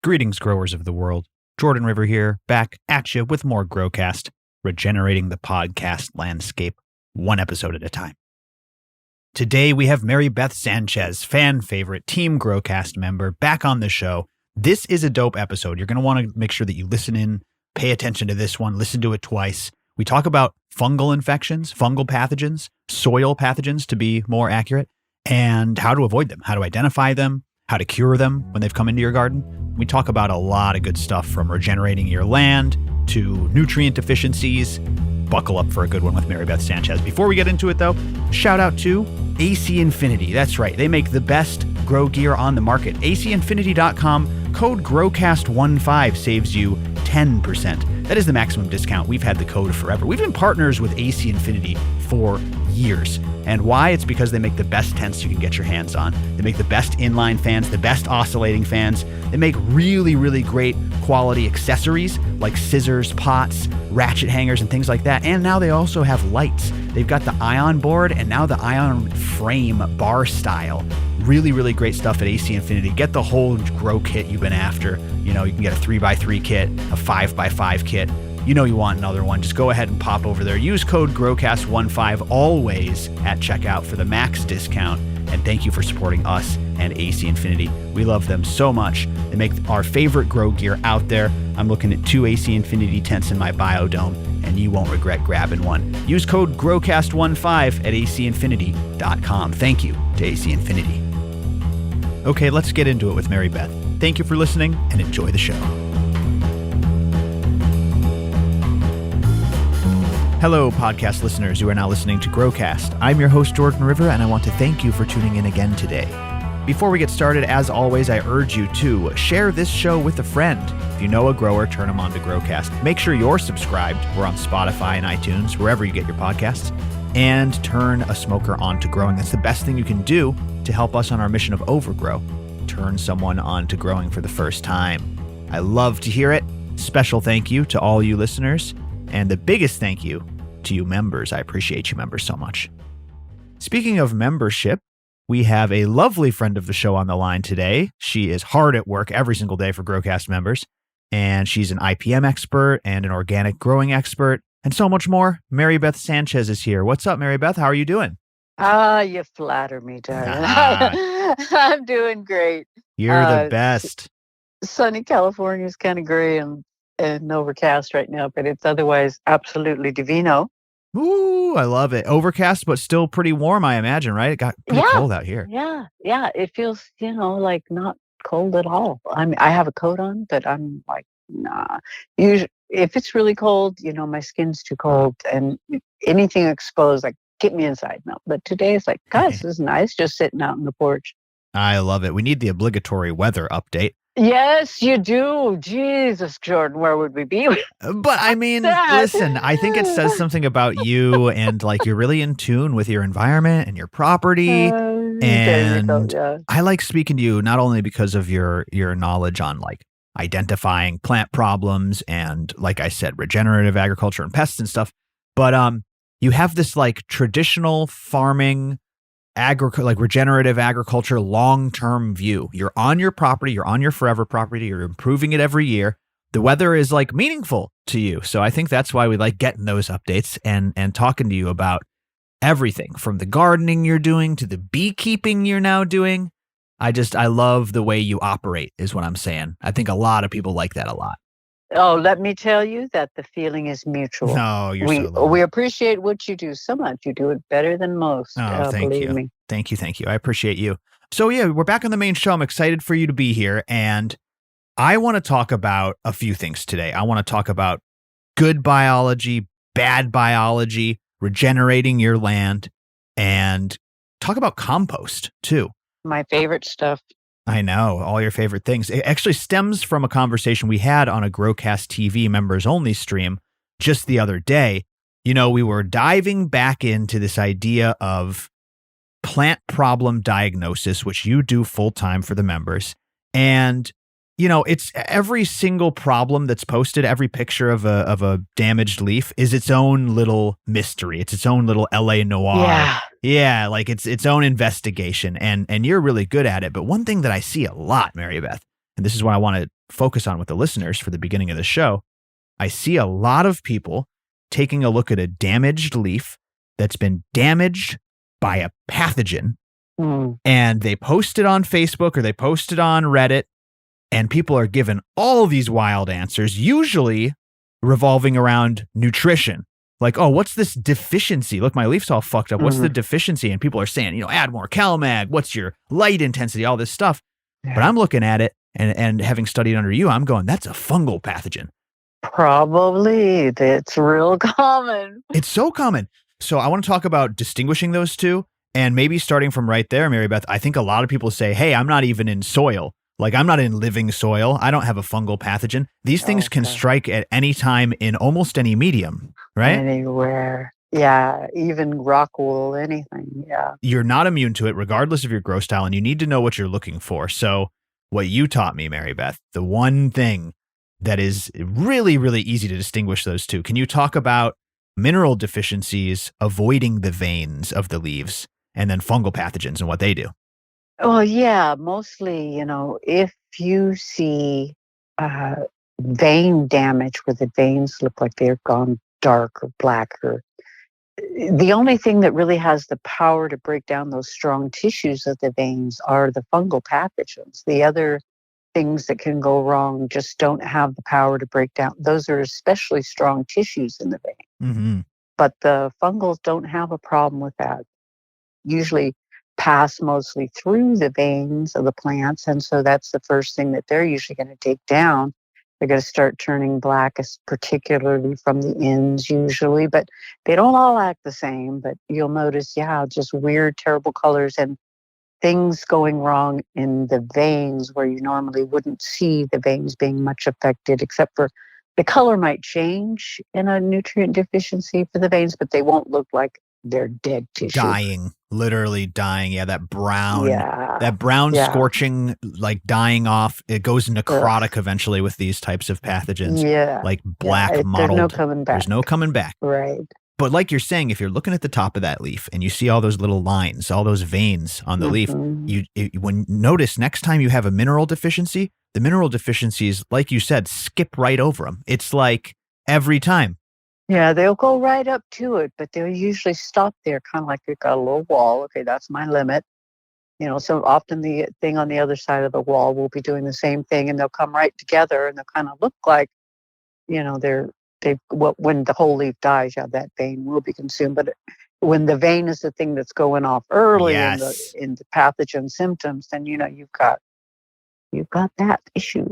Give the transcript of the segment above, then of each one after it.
Greetings, growers of the world. Jordan River here, back at you with more GrowCast, regenerating the podcast landscape one episode at a time. Today we have Marybeth Sanchez, fan favorite, Team GrowCast member, back on the show. This is a dope episode. You're going to want to make sure that you listen in, pay attention to this one, listen to it twice. We talk about fungal infections, fungal pathogens, soil pathogens to be more accurate, and how to avoid them, how to identify them, how to cure them when they've come into your garden. We talk about a lot of good stuff from regenerating your land to nutrient deficiencies. Buckle up for a good one with Marybeth Sanchez. Before we get into it though, shout out to AC Infinity. That's right. They make the best grow gear on the market. ACinfinity.com, code GrowCast15 saves you 10%. That is the maximum discount. We've had the code forever. We've been partners with AC Infinity for years. And why? It's because they make the best tents you can get your hands on. They make the best inline fans, the best oscillating fans. They make really, really great quality accessories like scissors, pots, ratchet hangers, and things like that. And now they also have lights. They've got the ion board and now the ion frame bar style. Really, really great stuff at AC Infinity. Get the whole grow kit you've been after. You know, you can get a 3x3 kit, a 5x5 kit. You know you want another one. Just go ahead and pop over there. Use code GrowCast15 always at checkout for the max discount. And thank you for supporting us and AC Infinity. We love them so much. They make our favorite grow gear out there. I'm looking at 2 AC Infinity tents in my biodome, and you won't regret grabbing one. Use code GrowCast15 at ACinfinity.com. Thank you to AC Infinity. Okay, let's get into it with Marybeth. Thank you for listening and enjoy the show. Hello, podcast listeners. You are now listening to GrowCast. I'm your host, Jordan River, and I want to thank you for tuning in again today. Before we get started, as always, I urge you to share this show with a friend. If you know a grower, turn them on to GrowCast. Make sure you're subscribed. We're on Spotify and iTunes, wherever you get your podcasts. And turn a smoker on to growing. That's the best thing you can do to help us on our mission of overgrow. Turn someone on to growing for the first time. I love to hear it. Special thank you to all you listeners. And the biggest thank you to you members. I appreciate you members so much. Speaking of membership, we have a lovely friend of the show on the line today. She is hard at work every single day for GrowCast members, and she's an IPM expert and an organic growing expert and so much more. Marybeth Sanchez is here. What's up, Marybeth? How are you doing? You flatter me, darling. I'm doing great. You're the best. Sunny California is kind of gray and overcast right now, but it's otherwise absolutely divino. Ooh, I love it. Overcast, but still pretty warm, I imagine, right? It got pretty cold out here. Yeah. It feels, like not cold at all. I have a coat on, but I'm like, nah. Usually, if it's really cold, my skin's too cold, and anything exposed, like, get me inside now. But today it's like, gosh, this is nice, just sitting out on the porch. I love it. We need the obligatory weather update. Yes, you do. Jesus, Jordan, where would we be? But I mean, listen, I think it says something about you and like you're really in tune with your environment and your property. And I like speaking to you not only because of your knowledge on like identifying plant problems and, like I said, regenerative agriculture and pests and stuff, but you have this like traditional farming like regenerative agriculture long-term view. You're on your property, you're on your forever property, you're improving it every year. The weather is like meaningful to you. So I think that's why we like getting those updates and talking to you about everything from the gardening you're doing to the beekeeping you're now doing. I love the way you operate is what I'm saying. I think a lot of people like that a lot. Oh, let me tell you that the feeling is mutual. No, you're we appreciate what you do so much. You do it better than most. Oh, thank believe you. Me. Thank you. I appreciate you. So yeah, we're back on the main show. I'm excited for you to be here. And I want to talk about a few things today. I want to talk about good biology, bad biology, regenerating your land, and talk about compost too. My favorite stuff. I know, all your favorite things. It actually stems from a conversation we had on a GrowCast TV members only stream just the other day. We were diving back into this idea of plant problem diagnosis, which you do full time for the members. And, it's every single problem that's posted, every picture of a damaged leaf is its own little mystery. It's its own little LA noir. Yeah, like it's its own investigation. And you're really good at it. But one thing that I see a lot, Marybeth, and this is why I want to focus on with the listeners for the beginning of the show, I see a lot of people taking a look at a damaged leaf that's been damaged by a pathogen, and they post it on Facebook or they post it on Reddit, and people are given all these wild answers, usually revolving around nutrition. Like, oh, what's this deficiency? Look, my leaf's all fucked up. What's the deficiency? And people are saying, add more CalMag. What's your light intensity? All this stuff. Yeah. But I'm looking at it and having studied under you, I'm going, that's a fungal pathogen. Probably. It's real common. It's so common. So I want to talk about distinguishing those two, and maybe starting from right there, Marybeth. I think a lot of people say, hey, I'm not even in soil. Like, I'm not in living soil. I don't have a fungal pathogen. These things can strike at any time in almost any medium, right? Anywhere. Yeah. Even rock wool, anything. Yeah. You're not immune to it regardless of your grow style, and you need to know what you're looking for. So what you taught me, Marybeth, the one thing that is really, really easy to distinguish those two. Can you talk about mineral deficiencies, avoiding the veins of the leaves, and then fungal pathogens and what they do? Well, yeah, mostly, if you see vein damage where the veins look like they're gone dark or black, or the only thing that really has the power to break down those strong tissues of the veins are the fungal pathogens. The other things that can go wrong just don't have the power to break down. Those are especially strong tissues in the vein. But the fungals don't have a problem with that. Usually pass mostly through the veins of the plants. And so that's the first thing that they're usually going to take down. They're going to start turning black, particularly from the ends usually, but they don't all act the same. But you'll notice, just weird, terrible colors and things going wrong in the veins where you normally wouldn't see the veins being much affected, except for the color might change in a nutrient deficiency for the veins, but they won't look like they're dead tissue. Dying, literally dying. Yeah, that brown scorching, like dying off. It goes necrotic eventually with these types of pathogens. Yeah. Like black mottled. There's no coming back. There's no coming back. Right. But like you're saying, if you're looking at the top of that leaf and you see all those little lines, all those veins on the leaf, notice next time you have a mineral deficiency, the mineral deficiencies, like you said, skip right over them. It's like every time. Yeah, they'll go right up to it, but they'll usually stop there, kind of like they've got a little wall. Okay, that's my limit. So often the thing on the other side of the wall will be doing the same thing, and they'll come right together, and they'll kind of look like, when the whole leaf dies, that vein will be consumed. But when the vein is the thing that's going off early in the pathogen symptoms, then you've got that issue.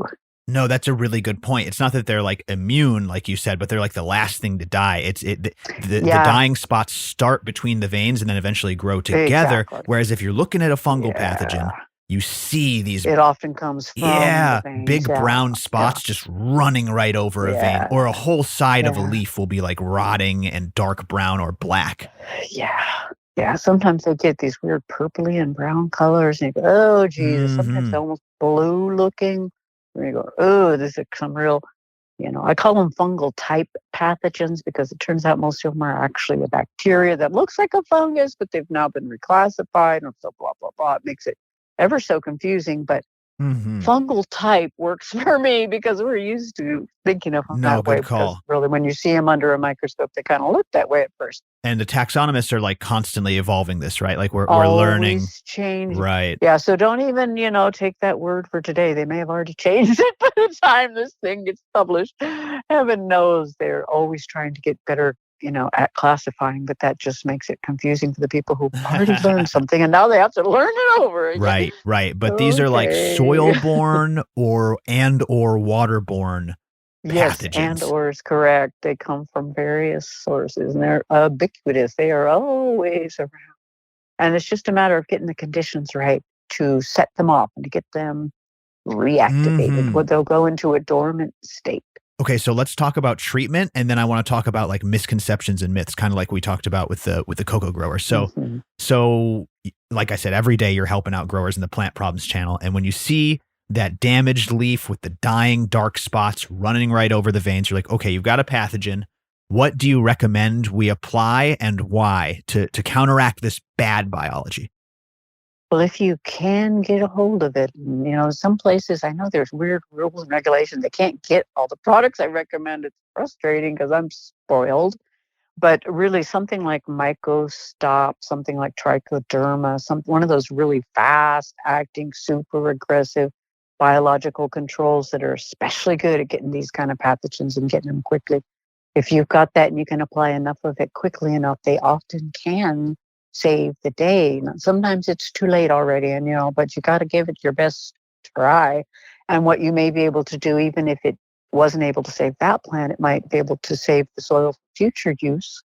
No, that's a really good point. It's not that they're like immune, like you said, but they're like the last thing to die. The dying spots start between the veins and then eventually grow together. Exactly. Whereas if you're looking at a fungal pathogen, you see these. It often comes from the veins, big brown spots just running right over a vein, or a whole side of a leaf will be like rotting and dark brown or black. Yeah. Sometimes they get these weird purpley and brown colors, and you go, oh, Jesus. Sometimes they're almost blue looking. And you go, oh, this is some real, I call them fungal type pathogens because it turns out most of them are actually a bacteria that looks like a fungus, but they've now been reclassified, and so blah, blah, blah. It makes it ever so confusing, but fungal type works for me because we're used to thinking of them that way. Good call. Really, when you see them under a microscope, they kind of look that way at first. And the taxonomists are like constantly evolving this, right? Like we're learning. Change. Right. Yeah. So don't even, take that word for today. They may have already changed it by the time this thing gets published. Heaven knows they're always trying to get better, at classifying, but that just makes it confusing for the people who've already learned something and now they have to learn it over again. Right. But these are like soil-borne or waterborne pathogens. Yes, and/or is correct. They come from various sources and they're ubiquitous. They are always around. And it's just a matter of getting the conditions right to set them off and to get them reactivated. Where they'll go into a dormant state. Okay, so let's talk about treatment, and then I want to talk about like misconceptions and myths, kind of like we talked about with the cocoa growers. So like I said, every day you're helping out growers in the Plant Problems channel, and when you see that damaged leaf with the dying dark spots running right over the veins, you're like, okay, you've got a pathogen. What do you recommend we apply and why to counteract this bad biology? Well, if you can get a hold of it, some places, I know there's weird rules and regulations. They can't get all the products I recommend. It's frustrating because I'm spoiled. But really, something like Mycostop, something like Trichoderma, one of those really fast-acting, super aggressive biological controls that are especially good at getting these kind of pathogens and getting them quickly. If you've got that and you can apply enough of it quickly enough, they often can save the day. Now, sometimes it's too late already, but you got to give it your best try. And what you may be able to do, even if it wasn't able to save that plant, it might be able to save the soil for future use.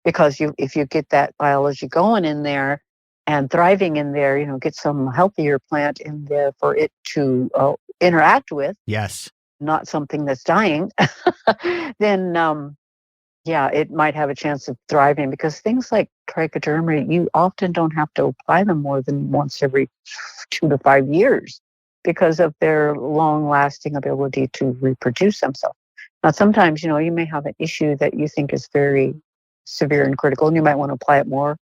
Because if you get that biology going in there and thriving in there, get some healthier plant in there for it to interact with. Yes. Not something that's dying, then it might have a chance of thriving, because things like trichoderma, you often don't have to apply them more than once every 2 to 5 years because of their long-lasting ability to reproduce themselves. Now, sometimes, you may have an issue that you think is very severe and critical, and you might want to apply it more.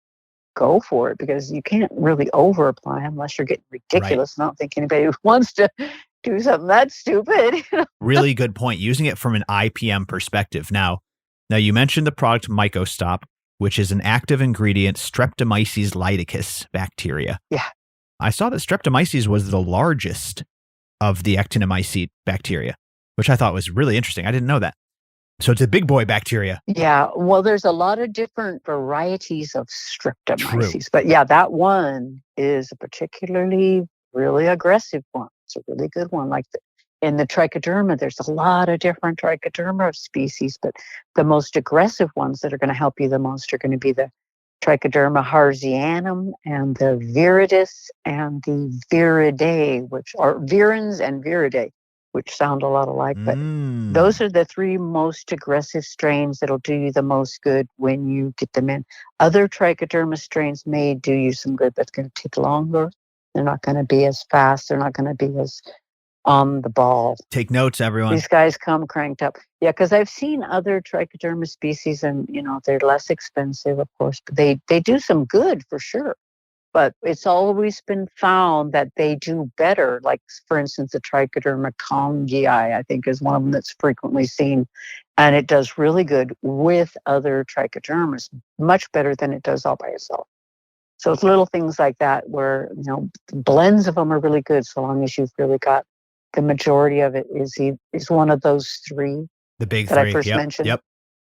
Go for it, because you can't really over-apply unless you're getting ridiculous. Right. I don't think anybody wants to do something that stupid. Really good point. Using it from an IPM perspective. Now you mentioned the product Mycostop, which is an active ingredient Streptomyces lidicus bacteria. Yeah. I saw that Streptomyces was the largest of the actinomycete bacteria, which I thought was really interesting. I didn't know that. So it's a big boy bacteria. Yeah. Well, there's a lot of different varieties of Streptomyces. True. But that one is a particularly really aggressive one. It's a really good one. Like in the trichoderma, there's a lot of different trichoderma species, but the most aggressive ones that are going to help you the most are going to be the Trichoderma harzianum and the viridis and the viridae, which are virens and viridae, which sound a lot alike. But those are the 3 most aggressive strains that'll do you the most good when you get them in. Other trichoderma strains may do you some good, but it's going to take longer. They're not going to be as fast. They're not going to be as on the ball. Take notes, everyone. These guys come cranked up. Yeah, because I've seen other trichoderma species, and they're less expensive, of course, but they do some good for sure. But it's always been found that they do better. Like, for instance, the Trichoderma congii, I think, is one of them that's frequently seen, and it does really good with other trichodermas, much better than it does all by itself. So it's little things like that where blends of them are really good, so long as you've really got the majority of it is one of those 3. The big 3 that I first mentioned. Yep.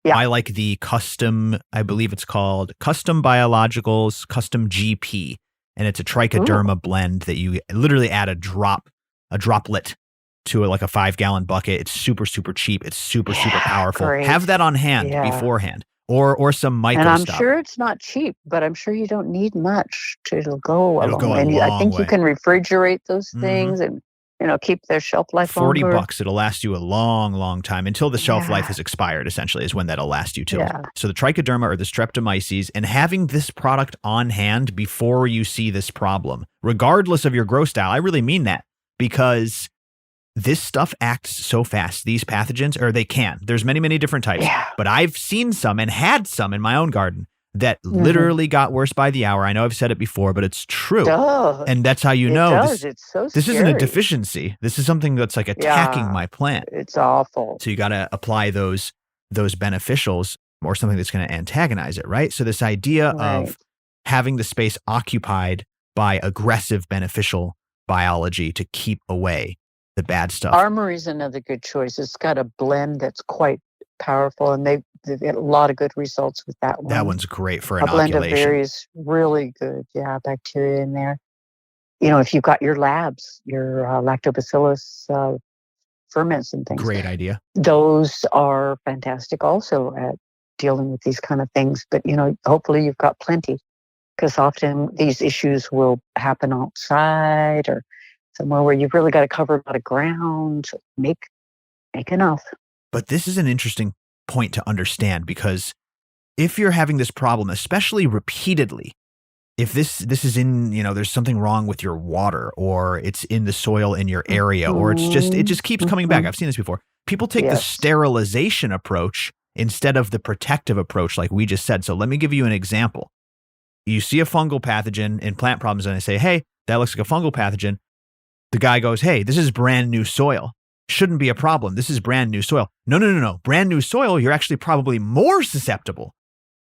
Yeah. I like the custom, I believe it's called Custom Biologicals Custom GP. And it's a trichoderma blend that you literally add a droplet to like a 5-gallon bucket. It's super, super cheap. It's super, super powerful. Great. Have that on hand beforehand. Or some Mycostop. And I'm sure it's not cheap, but I'm sure you don't need much. It'll go a long way. And I think you can refrigerate those things and keep their shelf life longer. $40. It'll last you a long, long time until the shelf life has expired, essentially, is when that'll last you till. Yeah. So the trichoderma or the Streptomyces, and having this product on hand before you see this problem, regardless of your grow style, I really mean that, because this stuff acts so fast. These pathogens, or they can. There's many, many different types. Yeah. But I've seen some and had some in my own garden that literally got worse by the hour. I know I've said it before, but it's true. And that's how you know this isn't a deficiency. This is something that's like attacking my plant. It's awful. So you got to apply those beneficials or something that's going to antagonize it, right? So this idea of having the space occupied by aggressive beneficial biology to keep away the bad stuff. Armory is another good choice. It's got a blend that's quite powerful, and they've had a lot of good results with that one. That one's great for inoculation. A blend of various really good, bacteria in there. If you've got your labs, your lactobacillus ferments and things. Great idea. Those are fantastic also at dealing with these kind of things. But, hopefully you've got plenty, because often these issues will happen outside or somewhere where you've really got to cover a lot of ground. Make enough. But this is an interesting point to understand, because if you're having this problem, especially repeatedly, if this is in, there's something wrong with your water, or it's in the soil in your area, or it just keeps coming back. I've seen this before. People take the sterilization approach instead of the protective approach, like we just said. So let me give you an example. you see a fungal pathogen in plant problems and I say, hey, that looks like a fungal pathogen. The guy goes, hey, this is brand new soil. Shouldn't be a problem. This is brand new soil. No. Brand new soil, you're actually probably more susceptible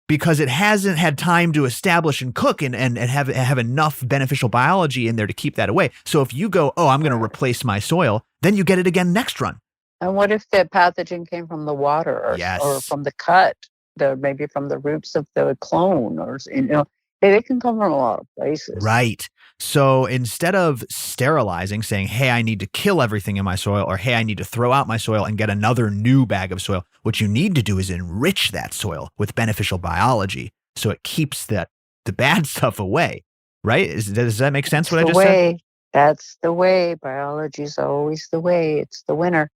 because it hasn't had time to establish and cook and have enough beneficial biology in there to keep that away. So if you go, oh, I'm going to replace my soil, then you get it again next run. And what if the pathogen came from the water or from the cut, maybe from the roots of the clone, or it can come from a lot of places. Right. So instead of sterilizing, saying, hey, I need to kill everything in my soil, or hey, I need to throw out my soil and get another new bag of soil, what you need to do is enrich that soil with beneficial biology so it keeps the bad stuff away. Right? Does that make sense what I just said? That's the way. Biology's always the way. It's the winner.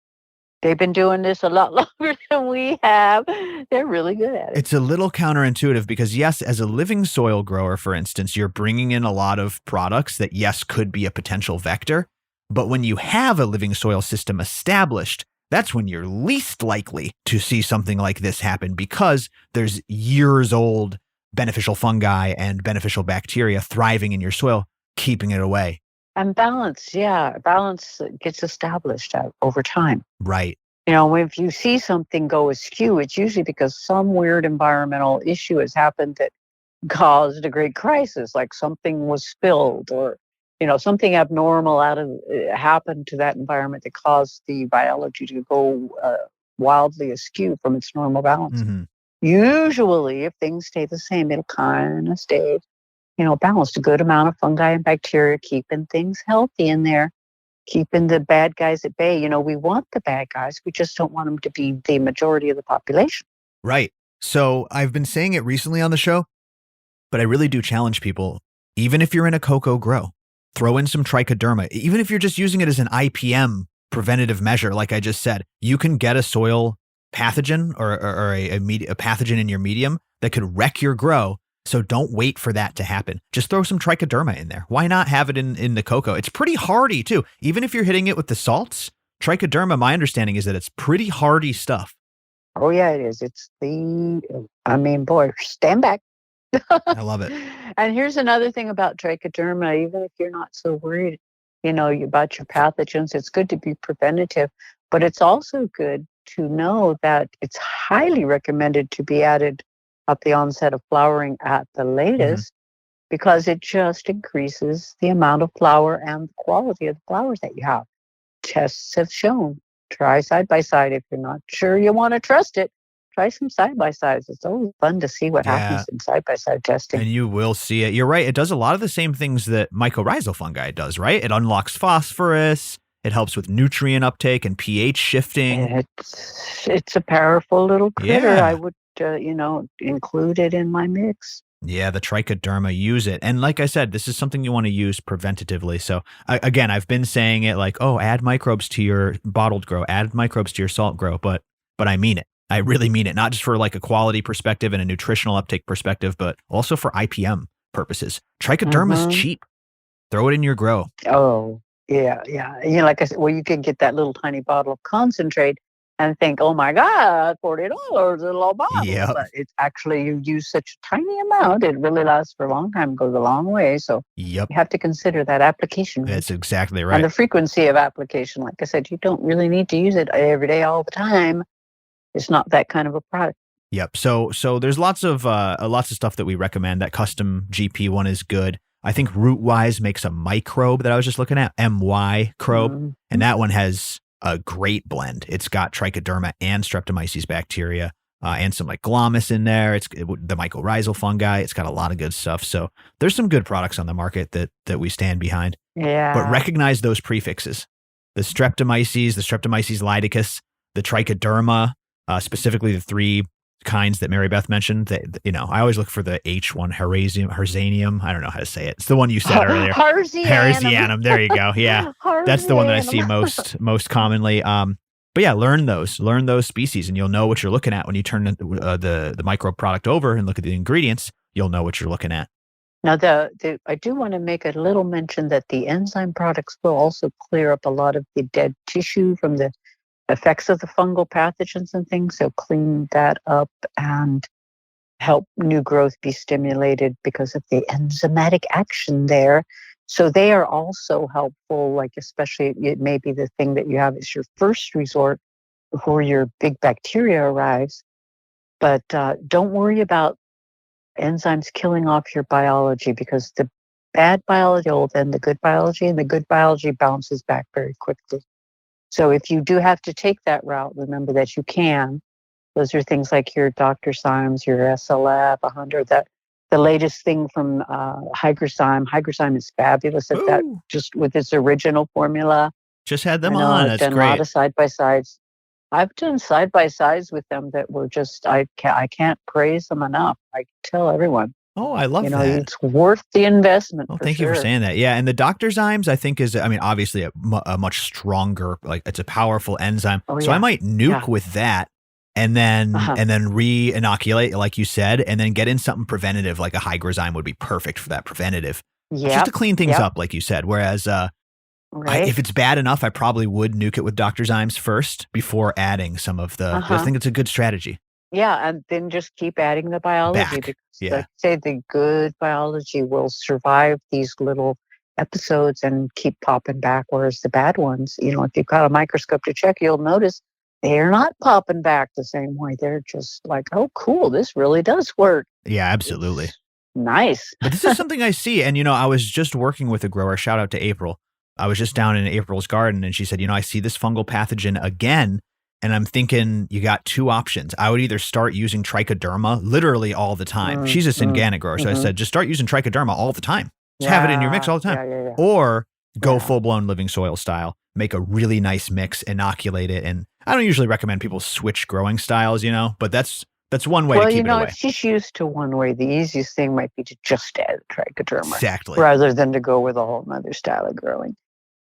They've been doing this a lot longer than we have. They're really good at it. It's a little counterintuitive because, yes, as a living soil grower, for instance, you're bringing in a lot of products that, yes, could be a potential vector. But when you have a living soil system established, that's when you're least likely to see something like this happen because there's years old beneficial fungi and beneficial bacteria thriving in your soil, keeping it away. And balance gets established over time. Right. If you see something go askew, it's usually because some weird environmental issue has happened that caused a great crisis, like something was spilled or, something abnormal happened to that environment that caused the biology to go wildly askew from its normal balance. Mm-hmm. Usually, if things stay the same, it'll kind of stay balanced, a good amount of fungi and bacteria, keeping things healthy in there, keeping the bad guys at bay. We want the bad guys. We just don't want them to be the majority of the population. Right. So I've been saying it recently on the show, but I really do challenge people, even if you're in a cocoa grow, throw in some trichoderma. Even if you're just using it as an IPM preventative measure, like I just said, you can get a soil pathogen or a pathogen in your medium that could wreck your grow. So don't wait for that to happen. Just throw some trichoderma in there. Why not have it in the cocoa? It's pretty hardy too. Even if you're hitting it with the salts, trichoderma, my understanding is that it's pretty hardy stuff. Oh yeah, it is. Boy, stand back. I love it. And here's another thing about trichoderma, even if you're not so worried, about your pathogens, it's good to be preventative, but it's also good to know that it's highly recommended to be added at the onset of flowering at the latest, because it just increases the amount of flower and the quality of the flowers that you have. Tests have shown. Try side by side. If you're not sure you want to trust it, try some side by sides. It's always fun to see what happens in side by side testing. And you will see it. You're right. It does a lot of the same things that mycorrhizal fungi does, right? It unlocks phosphorus. It helps with nutrient uptake and pH shifting. It's a powerful little critter. Yeah. I would include it in my mix. Yeah, the trichoderma, use it. And like I said, this is something you want to use preventatively. So again, I've been saying it like, oh, add microbes to your bottled grow, add microbes to your salt grow, but I mean it. I really mean it, not just for like a quality perspective and a nutritional uptake perspective, but also for IPM purposes. Trichoderma is cheap. Throw it in your grow. Oh, yeah. Like I said, you can get that little tiny bottle of concentrate and think, oh my God, $40, a little bottle. Yep. But it's actually, you use such a tiny amount, it really lasts for a long time, goes a long way. So you have to consider that application. That's exactly right. And the frequency of application. Like I said, you don't really need to use it every day, all the time. It's not that kind of a product. Yep. So there's lots of stuff that we recommend. That custom GP one is good. I think Rootwise makes a microbe that I was just looking at, MY Crobe, and that one has a great blend. It's got trichoderma and streptomyces bacteria and some like glomus in there. It's the mycorrhizal fungi. It's got a lot of good stuff. So there's some good products on the market that we stand behind. Yeah. But recognize those prefixes: the streptomyces lidicus, the trichoderma, specifically the three kinds that Marybeth mentioned. I always look for the H one, Herzanium. I don't know how to say it. It's the one you said earlier. Herzianum. There you go. Yeah. That's the one that I see most commonly. But yeah, learn those species and you'll know what you're looking at when you turn the micro product over and look at the ingredients. You'll know what you're looking at. Now, I do want to make a little mention that the enzyme products will also clear up a lot of the dead tissue from the effects of the fungal pathogens and things. So clean that up and help new growth be stimulated because of the enzymatic action there. So they are also helpful, like especially it may be the thing that you have as your first resort before your big bacteria arrives. But don't worry about enzymes killing off your biology, because the bad biology will then the good biology, and the good biology bounces back very quickly. So if you do have to take that route, remember that you can. Those are things like your Dr. Symes, your SLF 100, that the latest thing from Hygrozyme. Hygrozyme is fabulous at that, just with its original formula. Just had them on. That's done great. A lot of side-by-sides. I've done side-by-sides with them that were just, I can't praise them enough. I tell everyone. Oh, I love that. It's worth the investment. Oh, thank you for saying that. Yeah, and the Dr. Zymes, I think, is, I mean, obviously a much stronger, like it's a powerful enzyme. Oh, so I might nuke with that and then re-inoculate, like you said, and then get in something preventative, like a Hygrozyme would be perfect for that preventative. Just to clean things up, like you said. Whereas if it's bad enough, I probably would nuke it with Dr. Zymes first before adding some of the, I think it's a good strategy. Yeah, and then just keep adding the biology. Because, like say, the good biology will survive these little episodes and keep popping back, whereas the bad ones, if you've got a microscope to check, you'll notice they're not popping back the same way. They're just like, oh, cool, this really does work. Yeah, absolutely. It's nice. But this is something I see. And, I was just working with a grower. Shout out to April. I was just down in April's garden, and she said, I see this fungal pathogen again. And I'm thinking you got two options. I would either start using trichoderma literally all the time. She's a Syngana grower. So I said, just start using trichoderma all the time. Just have it in your mix all the time. Or go full-blown living soil style. Make a really nice mix, inoculate it. And I don't usually recommend people switch growing styles, but that's one way to keep it away. It's just used to one way. The easiest thing might be to just add trichoderma. Exactly. Rather than to go with a whole other style of growing.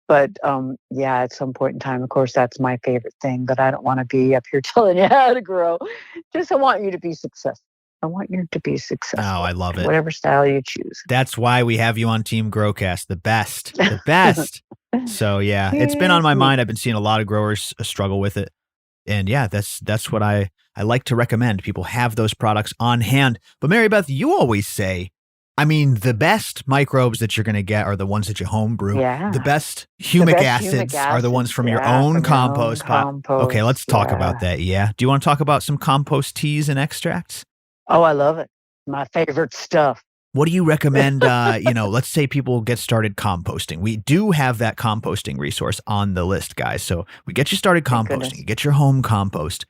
But at some point in time, of course, that's my favorite thing. But I don't want to be up here telling you how to grow. I want you to be successful. Oh, I love it. Whatever style you choose. That's why we have you on Team GrowCast. The best. The best. So, yeah, it's been on my mind. I've been seeing a lot of growers struggle with it. And, that's what I like to recommend. People have those products on hand. But, Marybeth, you always say, the best microbes that you're going to get are the ones that you homebrew. Yeah. The best humic acids are the ones from your own compost pot. Okay, let's talk about that. Yeah. Do you want to talk about some compost teas and extracts? Oh, I love it. My favorite stuff. What do you recommend? Let's say people get started composting. We do have that composting resource on the list, guys. So we get you started composting. You get your home compost.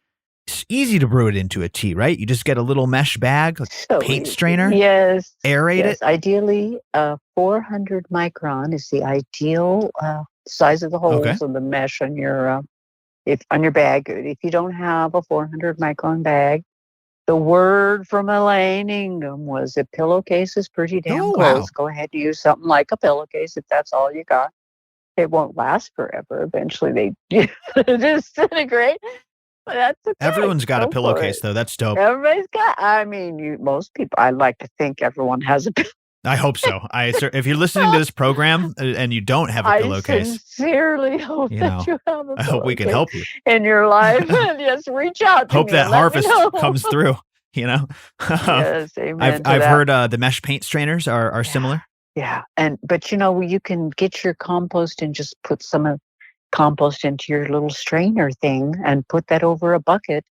It's easy to brew it into a tea, right? You just get a little mesh bag, paint strainer. Yes. Aerate it. Ideally, 400 micron is the ideal size of the holes of the mesh on your bag. If you don't have a 400 micron bag, the word from Elaine Ingham was a pillowcase is pretty damn close. Wow. Go ahead and use something like a pillowcase if that's all you got. It won't last forever. Eventually, they disintegrate. That's okay. Everyone's got a pillowcase, though. That's dope. Everybody's got. Most people. I like to think everyone has a pillowcase. I hope so. If you're listening to this program and you don't have a pillowcase, I sincerely hope that you have a pillowcase. I hope we can help you in your life. Yes, reach out to me. Hope that harvest comes through. Yes, amen. I've heard the mesh paint strainers are similar. Yeah, but you can get your compost and just put some of compost into your little strainer thing and put that over a bucket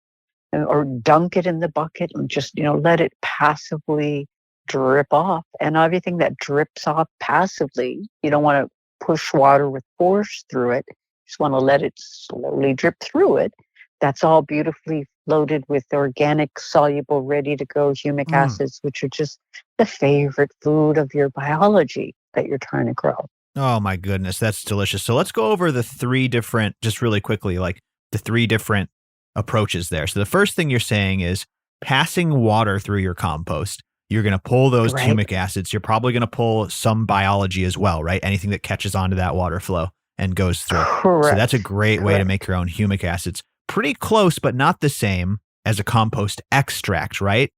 or dunk it in the bucket and just, let it passively drip off. And everything that drips off passively, you don't want to push water with force through it. You just want to let it slowly drip through it. That's all beautifully loaded with organic, soluble, ready to go humic acids, which are just the favorite food of your biology that you're trying to grow. Oh my goodness, that's delicious. So let's go over the three different, just really quickly, like the three different approaches there. So the first thing you're saying is passing water through your compost. You're going to pull those humic acids. You're probably going to pull some biology as well, right? Anything that catches onto that water flow and goes through. Correct. So that's a great way to make your own humic acids. Pretty close, but not the same as a compost extract, right?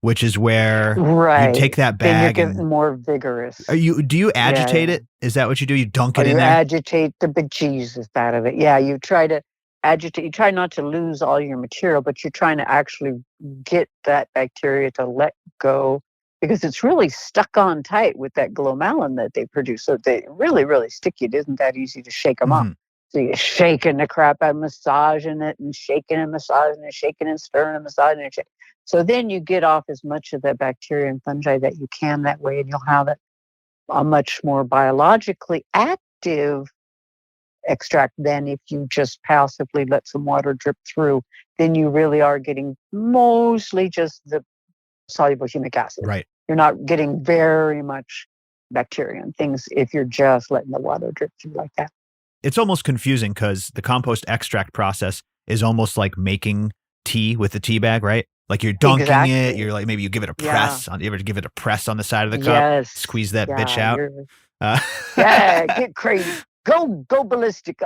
Which is where you take that bag. Then you're getting more vigorous. Do you agitate it? Is that what you do? You dunk it in there? You agitate the bejesus out of it. Yeah, you try to agitate. You try not to lose all your material, but you're trying to actually get that bacteria to let go, because it's really stuck on tight with that glomalin that they produce. So they really, really sticky. It isn't that easy to shake them off. So you're shaking the crap out, massaging it and shaking and massaging and shaking and stirring and massaging and shaking. So then you get off as much of that bacteria and fungi that you can that way, and you'll have a much more biologically active extract than if you just passively let some water drip through. Then you really are getting mostly just the soluble humic acid. Right. You're not getting very much bacteria and things if you're just letting the water drip through like that. It's almost confusing because the compost extract process is almost like making tea with the tea bag, right? Like you're dunking it. You're like, maybe you give it a press. You ever give it a press on the side of the cup? Squeeze that bitch out. Get crazy. Go ballistic.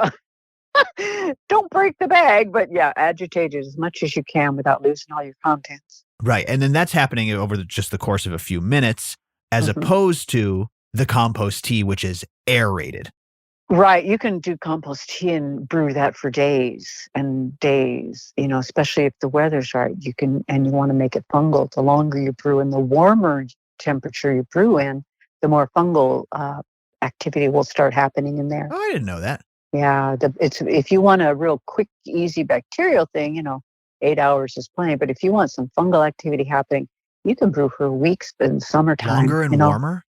Don't break the bag, but agitate it as much as you can without losing all your contents. Right. And then that's happening over just the course of a few minutes, as opposed to the compost tea, which is aerated. Right. You can do compost tea and brew that for days and days, especially if the weather's right. You can, and you want to make it fungal. The longer you brew and the warmer temperature you brew in, the more fungal activity will start happening in there. Oh, I didn't know that. Yeah. If you want a real quick, easy bacterial thing, 8 hours is plenty. But if you want some fungal activity happening, you can brew for weeks in summertime. Longer and warmer?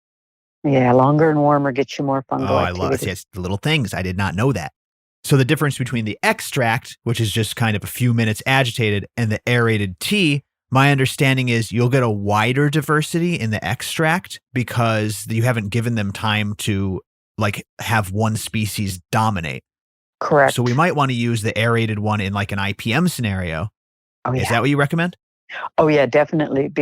Yeah, longer and warmer gets you more fungal activity. I love it. Yes, the little things. I did not know that. So the difference between the extract, which is just kind of a few minutes agitated, and the aerated tea, my understanding is you'll get a wider diversity in the extract because you haven't given them time to have one species dominate. Correct. So we might want to use the aerated one in like an IPM scenario. Oh, yeah. Is that what you recommend? Oh, yeah, definitely.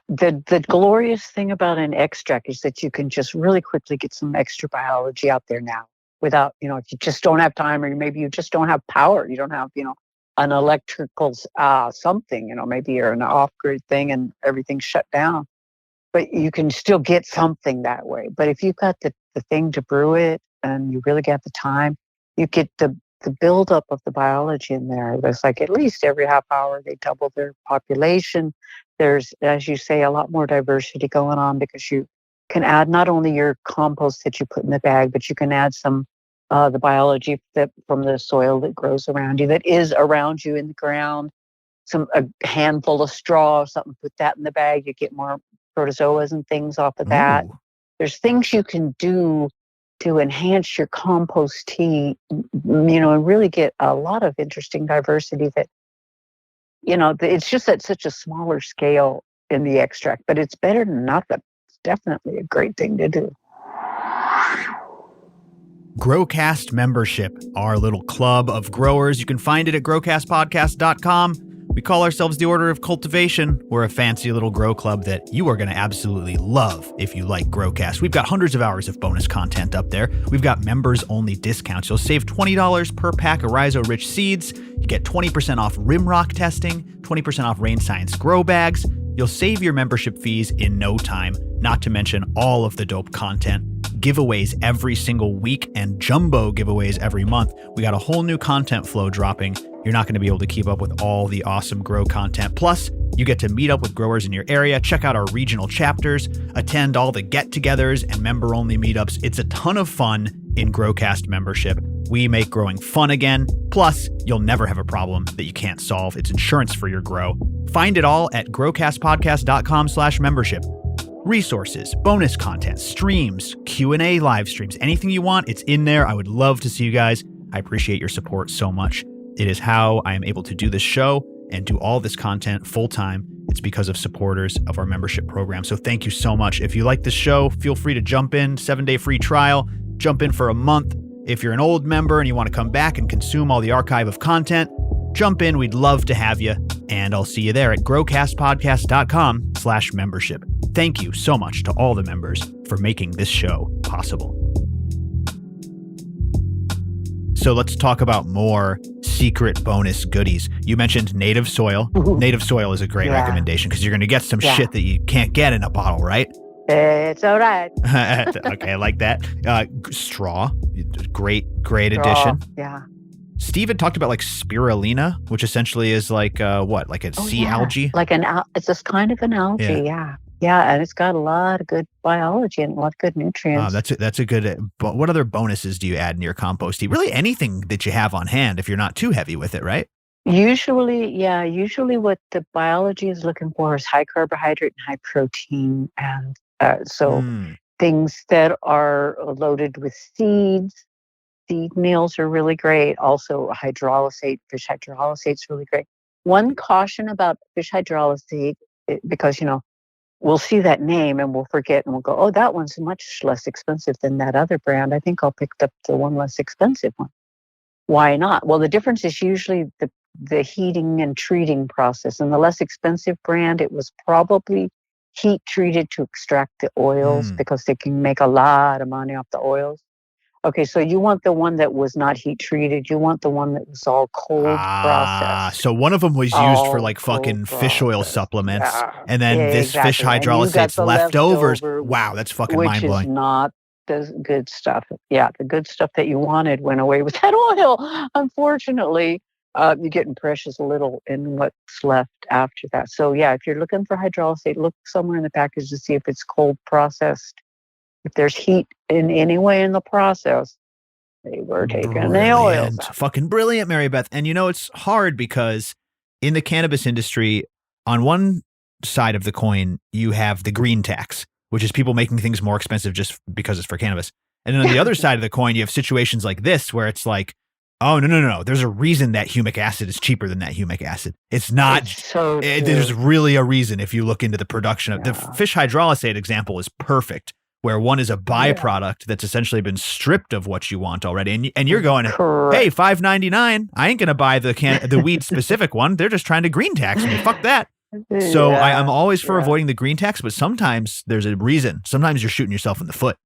The glorious thing about an extract is that you can just really quickly get some extra biology out there now without, if you just don't have time, or maybe you just don't have power. You don't have, an electrical something, maybe you're an off-grid thing and everything's shut down. But you can still get something that way. But if you've got the thing to brew it and you really got the time, you get the buildup of the biology in there. There's like at least every half hour they double their population. There's, as you say, a lot more diversity going on because you can add not only your compost that you put in the bag, but you can add some the biology from the soil that grows around you, that is around you in the ground. A handful of straw or something, put that in the bag. You get more protozoas and things off of that. Ooh. There's things you can do to enhance your compost tea, and really get a lot of interesting diversity that, it's just at such a smaller scale in the extract, but it's better than nothing. It's definitely a great thing to do. GrowCast membership, our little club of growers. You can find it at growcastpodcast.com. We call ourselves the Order of Cultivation. We're a fancy little grow club that you are going to absolutely love if you like GrowCast. We've got hundreds of hours of bonus content up there. We've got members-only discounts. You'll save $20 per pack of rhizo-rich seeds. You get 20% off rimrock testing, 20% off Rain Science grow bags. You'll save your membership fees in no time, not to mention all of the dope content, giveaways every single week, and jumbo giveaways every month. We got a whole new content flow dropping. You're not going to be able to keep up with all the awesome grow content. Plus, you get to meet up with growers in your area, check out our regional chapters, attend all the get-togethers and member-only meetups. It's a ton of fun in GrowCast membership. We make growing fun again. Plus, you'll never have a problem that you can't solve. It's insurance for your grow. Find it all at growcastpodcast.com/membership. Resources, bonus content, streams, Q&A live streams, anything you want, it's in there. I would love to see you guys. I appreciate your support so much. It is how I am able to do this show and do all this content full time. It's because of supporters of our membership program. So thank you so much. If you like this show, feel free to jump in, 7-day free trial, jump in for a month. If you're an old member and you want to come back and consume all the archive of content, jump in. We'd love to have you. And I'll see you there at growcastpodcast.com/membership. Thank you so much to all the members for making this show possible. So let's talk about more secret bonus goodies. You mentioned native soil. Native soil is a great recommendation because you're going to get some shit that you can't get in a bottle, right? It's all right. Okay, I like that. Straw, great addition. Yeah. Steve had talked about like spirulina, which essentially is like like a sea algae? Like it's this kind of an algae, yeah. Yeah, and it's got a lot of good biology and a lot of good nutrients. That's a good. But what other bonuses do you add in your compost tea? Really, anything that you have on hand, if you're not too heavy with it, right? Usually what the biology is looking for is high carbohydrate and high protein, and things that are loaded with seeds. Seed meals are really great. Also, hydrolysate, fish hydrolysate is really great. One caution about fish hydrolysate, because we'll see that name and we'll forget and we'll go, oh, that one's much less expensive than that other brand. I think I'll pick up the one less expensive one. Why not? Well, the difference is usually the heating and treating process. And the less expensive brand, it was probably heat treated to extract the oils because they can make a lot of money off the oils. Okay, so you want the one that was not heat treated. You want the one that was all cold processed. So one of them was used for like fucking fish oil supplements, and then this fish hydrolysate's leftovers. Wow, that's fucking mind blowing. Which is not the good stuff. Yeah, the good stuff that you wanted went away with that oil. Unfortunately, you're getting precious little in what's left after that. So yeah, if you're looking for hydrolysate, look somewhere in the package to see if it's cold processed. If there's heat in any way in the process, they were taking the oils out. Fucking brilliant, Marybeth. And it's hard because in the cannabis industry, on one side of the coin, you have the green tax, which is people making things more expensive just because it's for cannabis. And then on the other side of the coin, you have situations like this where it's like, oh, no. There's a reason that humic acid is cheaper than that humic acid. It's not. There's really a reason if you look into the production of the fish hydrolysate example is perfect, where one is a byproduct that's essentially been stripped of what you want already. And you're going, hey, $5.99. I ain't going to buy the weed specific one. They're just trying to green tax me. Fuck that. So I'm always for avoiding the green tax, but sometimes there's a reason. Sometimes you're shooting yourself in the foot.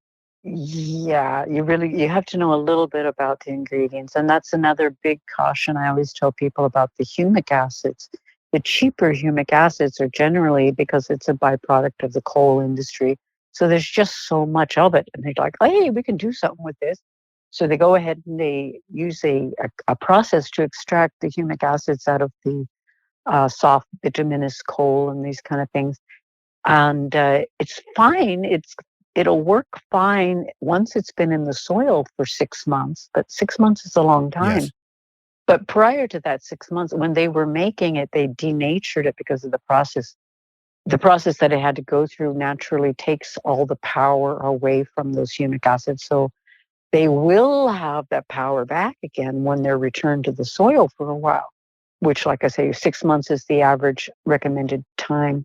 Yeah, you have to know a little bit about the ingredients. And that's another big caution I always tell people about the humic acids. The cheaper humic acids are generally, because it's a byproduct of the coal industry, so there's just so much of it. And they're like, hey, we can do something with this. So they go ahead and they use a process to extract the humic acids out of the soft bituminous coal and these kind of things. And it's fine. It'll work fine once it's been in the soil for 6 months. But 6 months is a long time. Yes. But prior to that 6 months, when they were making it, they denatured it because of the process. The process that it had to go through naturally takes all the power away from those humic acids. So they will have that power back again when they're returned to the soil for a while, which, like I say, 6 months is the average recommended time.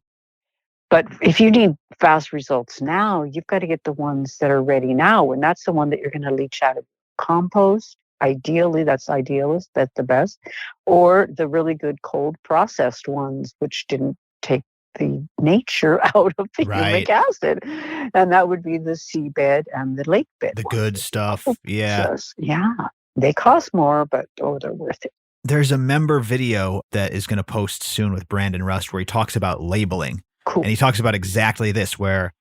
But if you need fast results now, you've got to get the ones that are ready now. And that's the one that you're going to leach out of compost. Ideally, that's the best. Or the really good cold processed ones, which didn't take the nature out of the humic acid. And that would be the seabed and the lake bed. The good stuff. Yeah. They cost more, but they're worth it. There's a member video that is going to post soon with Brandon Rust where he talks about labeling. Cool. And he talks about exactly this, where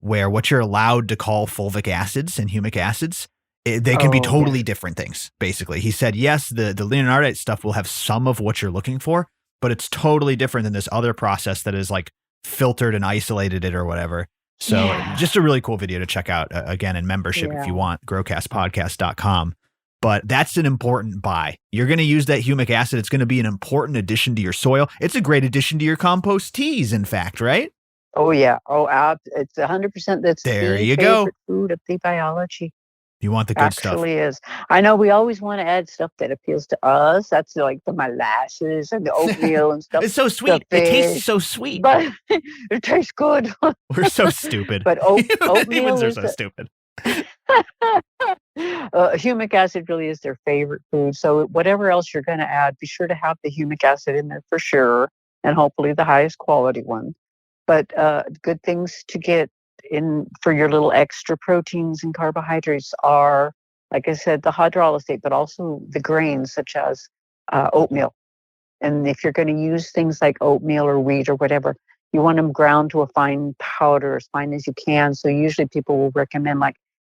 what you're allowed to call fulvic acids and humic acids, they can be totally different things, basically. He said, yes, the leonardite stuff will have some of what you're looking for, but it's totally different than this other process that is like filtered and isolated it or whatever. So just a really cool video to check out, again, in membership if you want, growcastpodcast.com. But that's an important buy. You're going to use that humic acid. It's going to be an important addition to your soil. It's a great addition to your compost teas, in fact, right? Oh, yeah. It's 100%. That's there the you favorite go. Food of the biology. You want the good stuff. Actually is. I know we always want to add stuff that appeals to us. That's like the molasses and the oatmeal and stuff. It's so sweet. It tastes so sweet. But it tastes good. We're so stupid. But oatmeal humans are so stupid. Humic acid really is their favorite food. So whatever else you're going to add, be sure to have the humic acid in there for sure, and hopefully the highest quality one. But good things to get in for your little extra proteins and carbohydrates are, like I said, the hydrolysate, but also the grains such as oatmeal. And if you're going to use things like oatmeal or wheat or whatever, you want them ground to a fine powder, as fine as you can. So usually people will recommend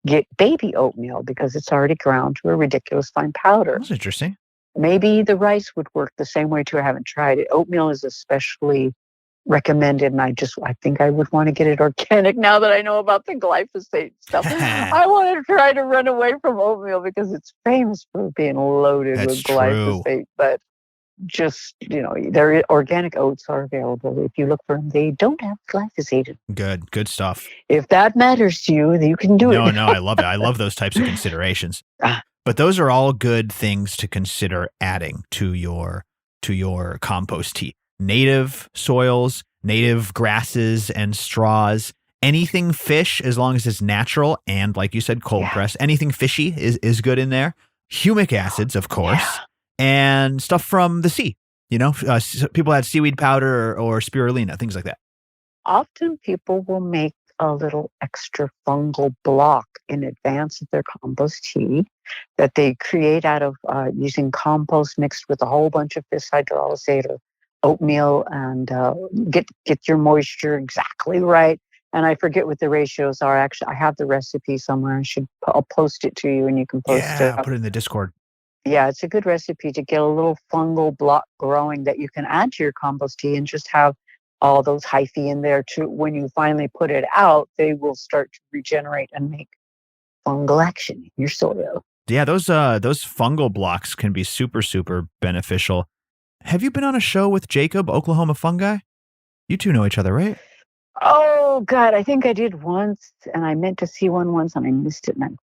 get baby oatmeal because it's already ground to a ridiculous fine powder. That's interesting. maybe the rice would work the same way too. I haven't tried it. Oatmeal is especially recommended, and I think I would want to get it organic now that I know about the glyphosate stuff. I want to try to run away from oatmeal because it's famous for being loaded That's with true. glyphosate. But just, their organic oats are available. If you look for them, they don't have glyphosate. Good stuff. If that matters to you, you can do it. No, I love it. I love those types of considerations. But those are all good things to consider adding to your compost tea. Native soils, native grasses and straws, anything fish as long as it's natural and, like you said, cold press. Anything fishy is good in there. Humic acids, of course, and stuff from the sea. People add seaweed powder or spirulina, things like that. Often people will make a little extra fungal block in advance of their compost tea that they create out of using compost mixed with a whole bunch of fish hydrolysate or oatmeal, and get your moisture exactly right. And I forget what the ratios are. Actually, I have the recipe somewhere. I'll post it to you, and you can post it. I'll put it in the Discord. Yeah, it's a good recipe to get a little fungal block growing that you can add to your compost tea and just have all those hyphae in there too. When you finally put it out, they will start to regenerate and make fungal action in your soil. Yeah, those fungal blocks can be super, super beneficial. Have you been on a show with Jacob, Oklahoma Fungi? You two know each other, right? Oh, God, I think I did once, and I meant to see one once, and I missed it. And I'm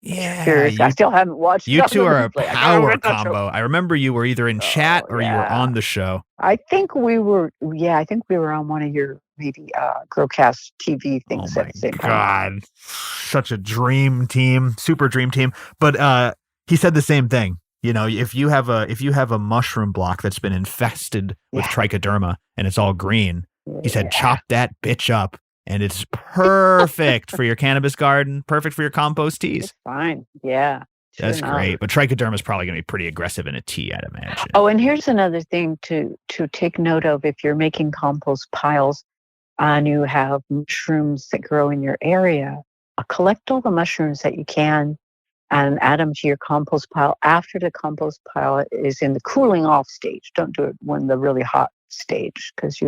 curious. I still haven't watched it. You two are a power combo. I remember you were either in chat or you were on the show. I think we were on one of your maybe GrowCast TV things at the same time. God, such a dream team, super dream team. But he said the same thing. If you have a mushroom block that's been infested with trichoderma and it's all green, he said, chop that bitch up, and it's perfect for your cannabis garden, perfect for your compost teas. It's fine. Yeah. That's great. But trichoderma is probably going to be pretty aggressive in a tea, I'd imagine. Oh, and here's another thing to take note of. If you're making compost piles and you have mushrooms that grow in your area, collect all the mushrooms that you can and add them to your compost pile after the compost pile is in the cooling off stage. Don't do it when the really hot stage, because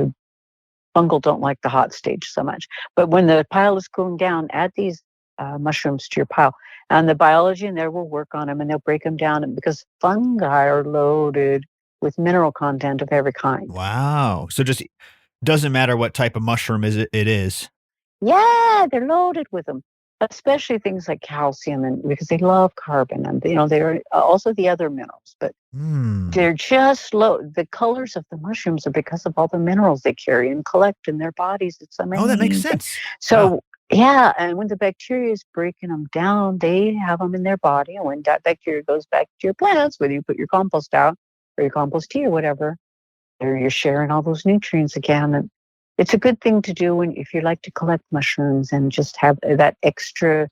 fungal don't like the hot stage so much. But when the pile is cooling down, add these mushrooms to your pile. And the biology in there will work on them, and they'll break them down. And because fungi are loaded with mineral content of every kind. Wow. So just doesn't matter what type of mushroom it is. Yeah, they're loaded with them, especially things like calcium, and because they love carbon, and they're also the other minerals, but they're just low. The colors of the mushrooms are because of all the minerals they carry and collect in their bodies. It's amazing. Oh, that makes sense. So yeah, and when the bacteria is breaking them down, they have them in their body, and when that bacteria goes back to your plants, whether you put your compost out or your compost tea or whatever, you're sharing all those nutrients again. And it's a good thing to do if you like to collect mushrooms and just have that extra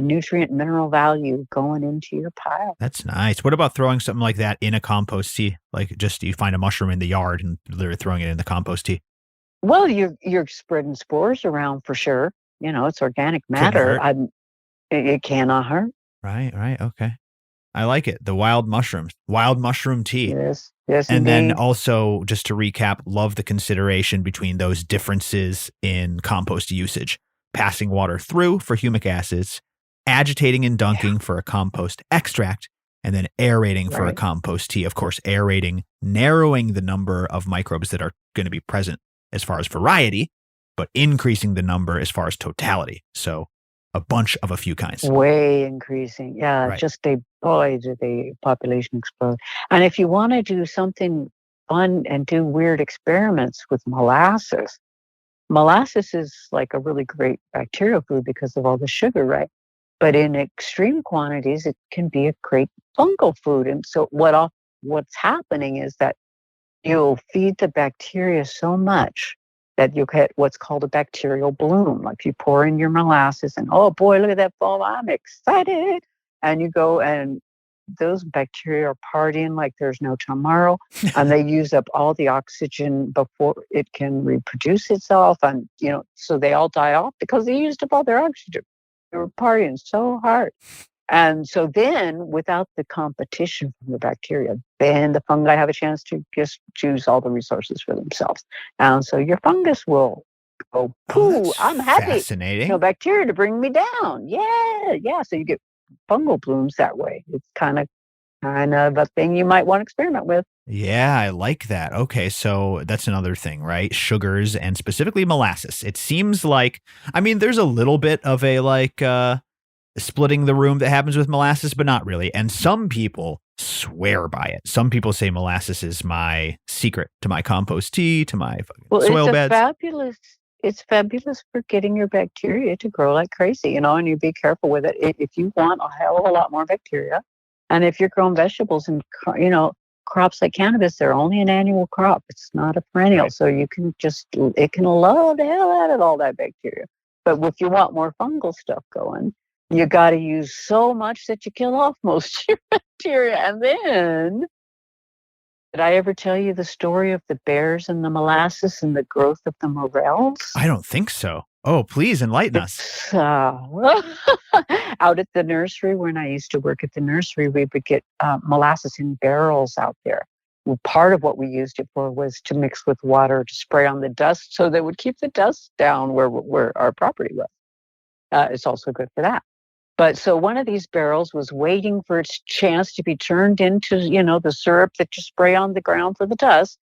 nutrient mineral value going into your pile. That's nice. What about throwing something like that in a compost tea? Like just you find a mushroom in the yard and literally throwing it in the compost tea? Well, you're spreading spores around for sure. It's organic matter. It cannot hurt. Right. Okay. I like it. The wild mushroom tea. Yes, and indeed. then also, just to recap, love the consideration between those differences in compost usage. Passing water through for humic acids, agitating and dunking for a compost extract, and then aerating for a compost tea. Of course, aerating, narrowing the number of microbes that are going to be present as far as variety, but increasing the number as far as totality. So a bunch of a few kinds. Way increasing. Yeah, just did the population explode. And if you want to do something fun and do weird experiments with molasses is like a really great bacterial food because of all the sugar, right? But in extreme quantities, it can be a great fungal food. And so what's happening is that you'll feed the bacteria so much that you'll get what's called a bacterial bloom. Like you pour in your molasses and, oh boy, look at that foam, I'm excited. And you go and those bacteria are partying like there's no tomorrow. And they use up all the oxygen before it can reproduce itself. And, so they all die off because they used up all their oxygen. They were partying so hard. And so then, without the competition from the bacteria, then the fungi have a chance to just choose all the resources for themselves. And so your fungus will go, pooh, I'm happy. Fascinating. No bacteria to bring me down. Yeah. So you get fungal blooms that way. It's kind of a thing you might want to experiment with. Yeah, I like that. Okay, so that's another thing, right? Sugars and specifically molasses. It seems like, I mean, there's a little bit of a splitting the room that happens with molasses, but not really. And some people swear by it. Some people say molasses is my secret to my compost tea, to my soil beds. It's fabulous for getting your bacteria to grow like crazy, and you be careful with it. If you want a hell of a lot more bacteria, and if you're growing vegetables and, crops like cannabis, they're only an annual crop. It's not a perennial. Right. So it can love the hell out of all that bacteria. But if you want more fungal stuff going, you got to use so much that you kill off most of your bacteria. And then, did I ever tell you the story of the bears and the molasses and the growth of the morels? I don't think so. Oh, please enlighten us. Out at the nursery, when I used to work at the nursery, we would get molasses in barrels out there. Well, part of what we used it for was to mix with water to spray on the dust so that would keep the dust down where our property was. It's also good for that. But so one of these barrels was waiting for its chance to be turned into, the syrup that you spray on the ground for the dust.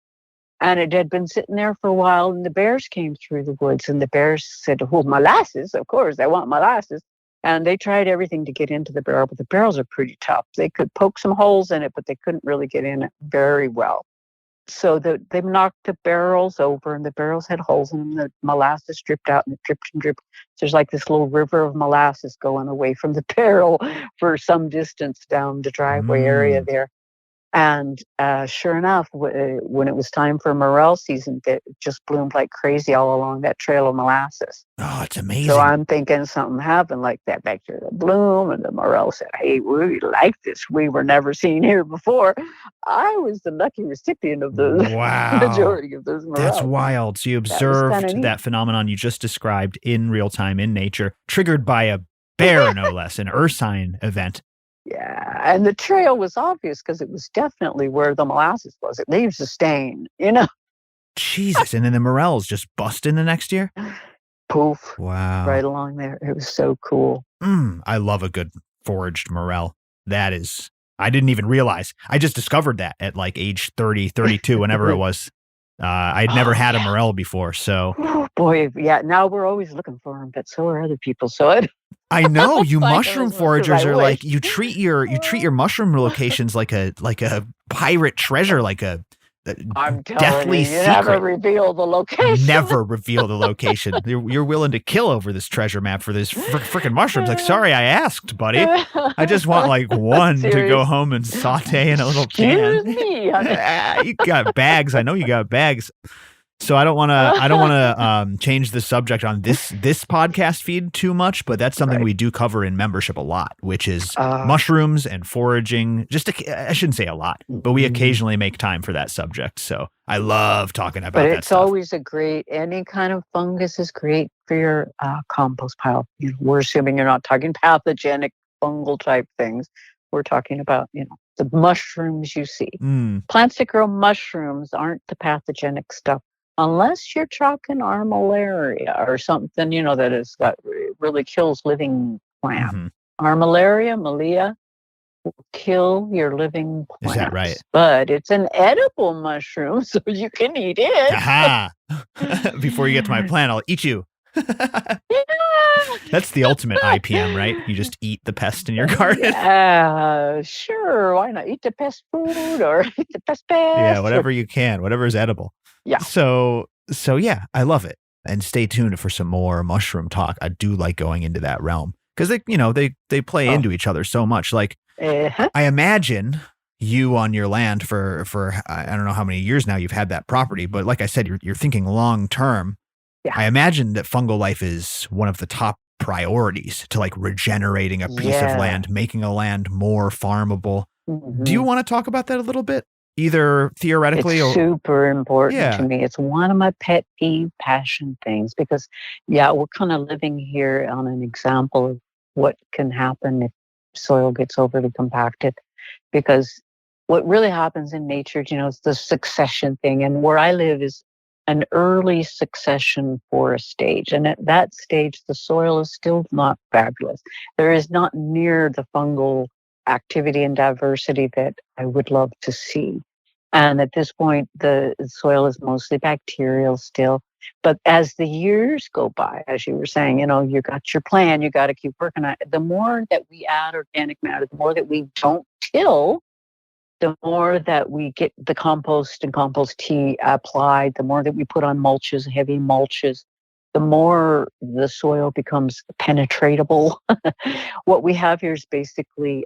And it had been sitting there for a while, and the bears came through the woods, and the bears said, "Oh, molasses, of course, I want molasses." And they tried everything to get into the barrel, but the barrels are pretty tough. They could poke some holes in it, but they couldn't really get in it very well. So they knocked the barrels over, and the barrels had holes in them. The molasses dripped out, and it dripped and dripped. There's like this little river of molasses going away from the barrel for some distance down the driveway area there. And sure enough, when it was time for morel season, it just bloomed like crazy all along that trail of molasses. Oh, it's amazing. So I'm thinking something happened like that bacteria bloom, and the morel said, "Hey, we like this. We were never seen here before." I was the lucky recipient of the majority of those morels. That's wild. So you observed that phenomenon you just described in real time in nature, triggered by a bear, no less, an ursine event. Yeah, and the trail was obvious because it was definitely where the molasses was. It leaves a stain, Jesus, and then the morels just bust in the next year? Poof. Wow. Right along there. It was so cool. I love a good foraged morel. That is, I didn't even realize. I just discovered that at like age 30, 32, whenever it was. I'd never had a morel before, so. Oh, boy, yeah, now we're always looking for them, but so are other people, so I know you mushroom foragers are like, you treat your mushroom locations like a pirate treasure, like a I'm deathly you, secret. Never reveal the location. Never reveal the location. You're willing to kill over this treasure map for this freaking mushrooms. Like, sorry, I asked, buddy. I just want like one to go home and saute in a little can. Excuse me. You got bags. I know you got bags. So I don't want to change the subject on this podcast feed too much, but that's something we do cover in membership a lot, which is mushrooms and foraging. I shouldn't say a lot, but we occasionally make time for that subject. So I love talking about that stuff. But it's always any kind of fungus is great for your compost pile. We're assuming you're not talking pathogenic fungal type things. We're talking about, the mushrooms you see. Plants that grow mushrooms aren't the pathogenic stuff. Unless you're talking armillaria or something, that really kills living plant. Armillaria, Malia, will kill your living plants. Is that right? But it's an edible mushroom, so you can eat it. Aha! Before you get to my plant, I'll eat you. That's the ultimate IPM, right? You just eat the pest in your garden. Sure. Why not eat the pest food or eat the pest? Yeah, whatever you can, whatever is edible. Yeah. So yeah, I love it. And stay tuned for some more mushroom talk. I do like going into that realm because they play into each other so much. Like I imagine you on your land for I don't know how many years now you've had that property, but like I said, you're thinking long term. Yeah. I imagine that Fungal Life is one of the top priorities to like regenerating a piece of land, making a land more farmable. Do you want to talk about that a little bit? Either theoretically it's super important to me. It's one of my pet peeve passion things because, we're kind of living here on an example of what can happen if soil gets overly compacted. Because what really happens in nature, it's the succession thing. And where I live is an early succession forest stage. And at that stage, the soil is still not fabulous. There is not near the fungal activity and diversity that I would love to see. And at this point, the soil is mostly bacterial still. But as the years go by, as you were saying, you got your plan, you got to keep working on it. The more that we add organic matter, the more that we don't till, the more that we get the compost and compost tea applied, the more that we put on mulches, heavy mulches, the more the soil becomes penetratable. What we have here is basically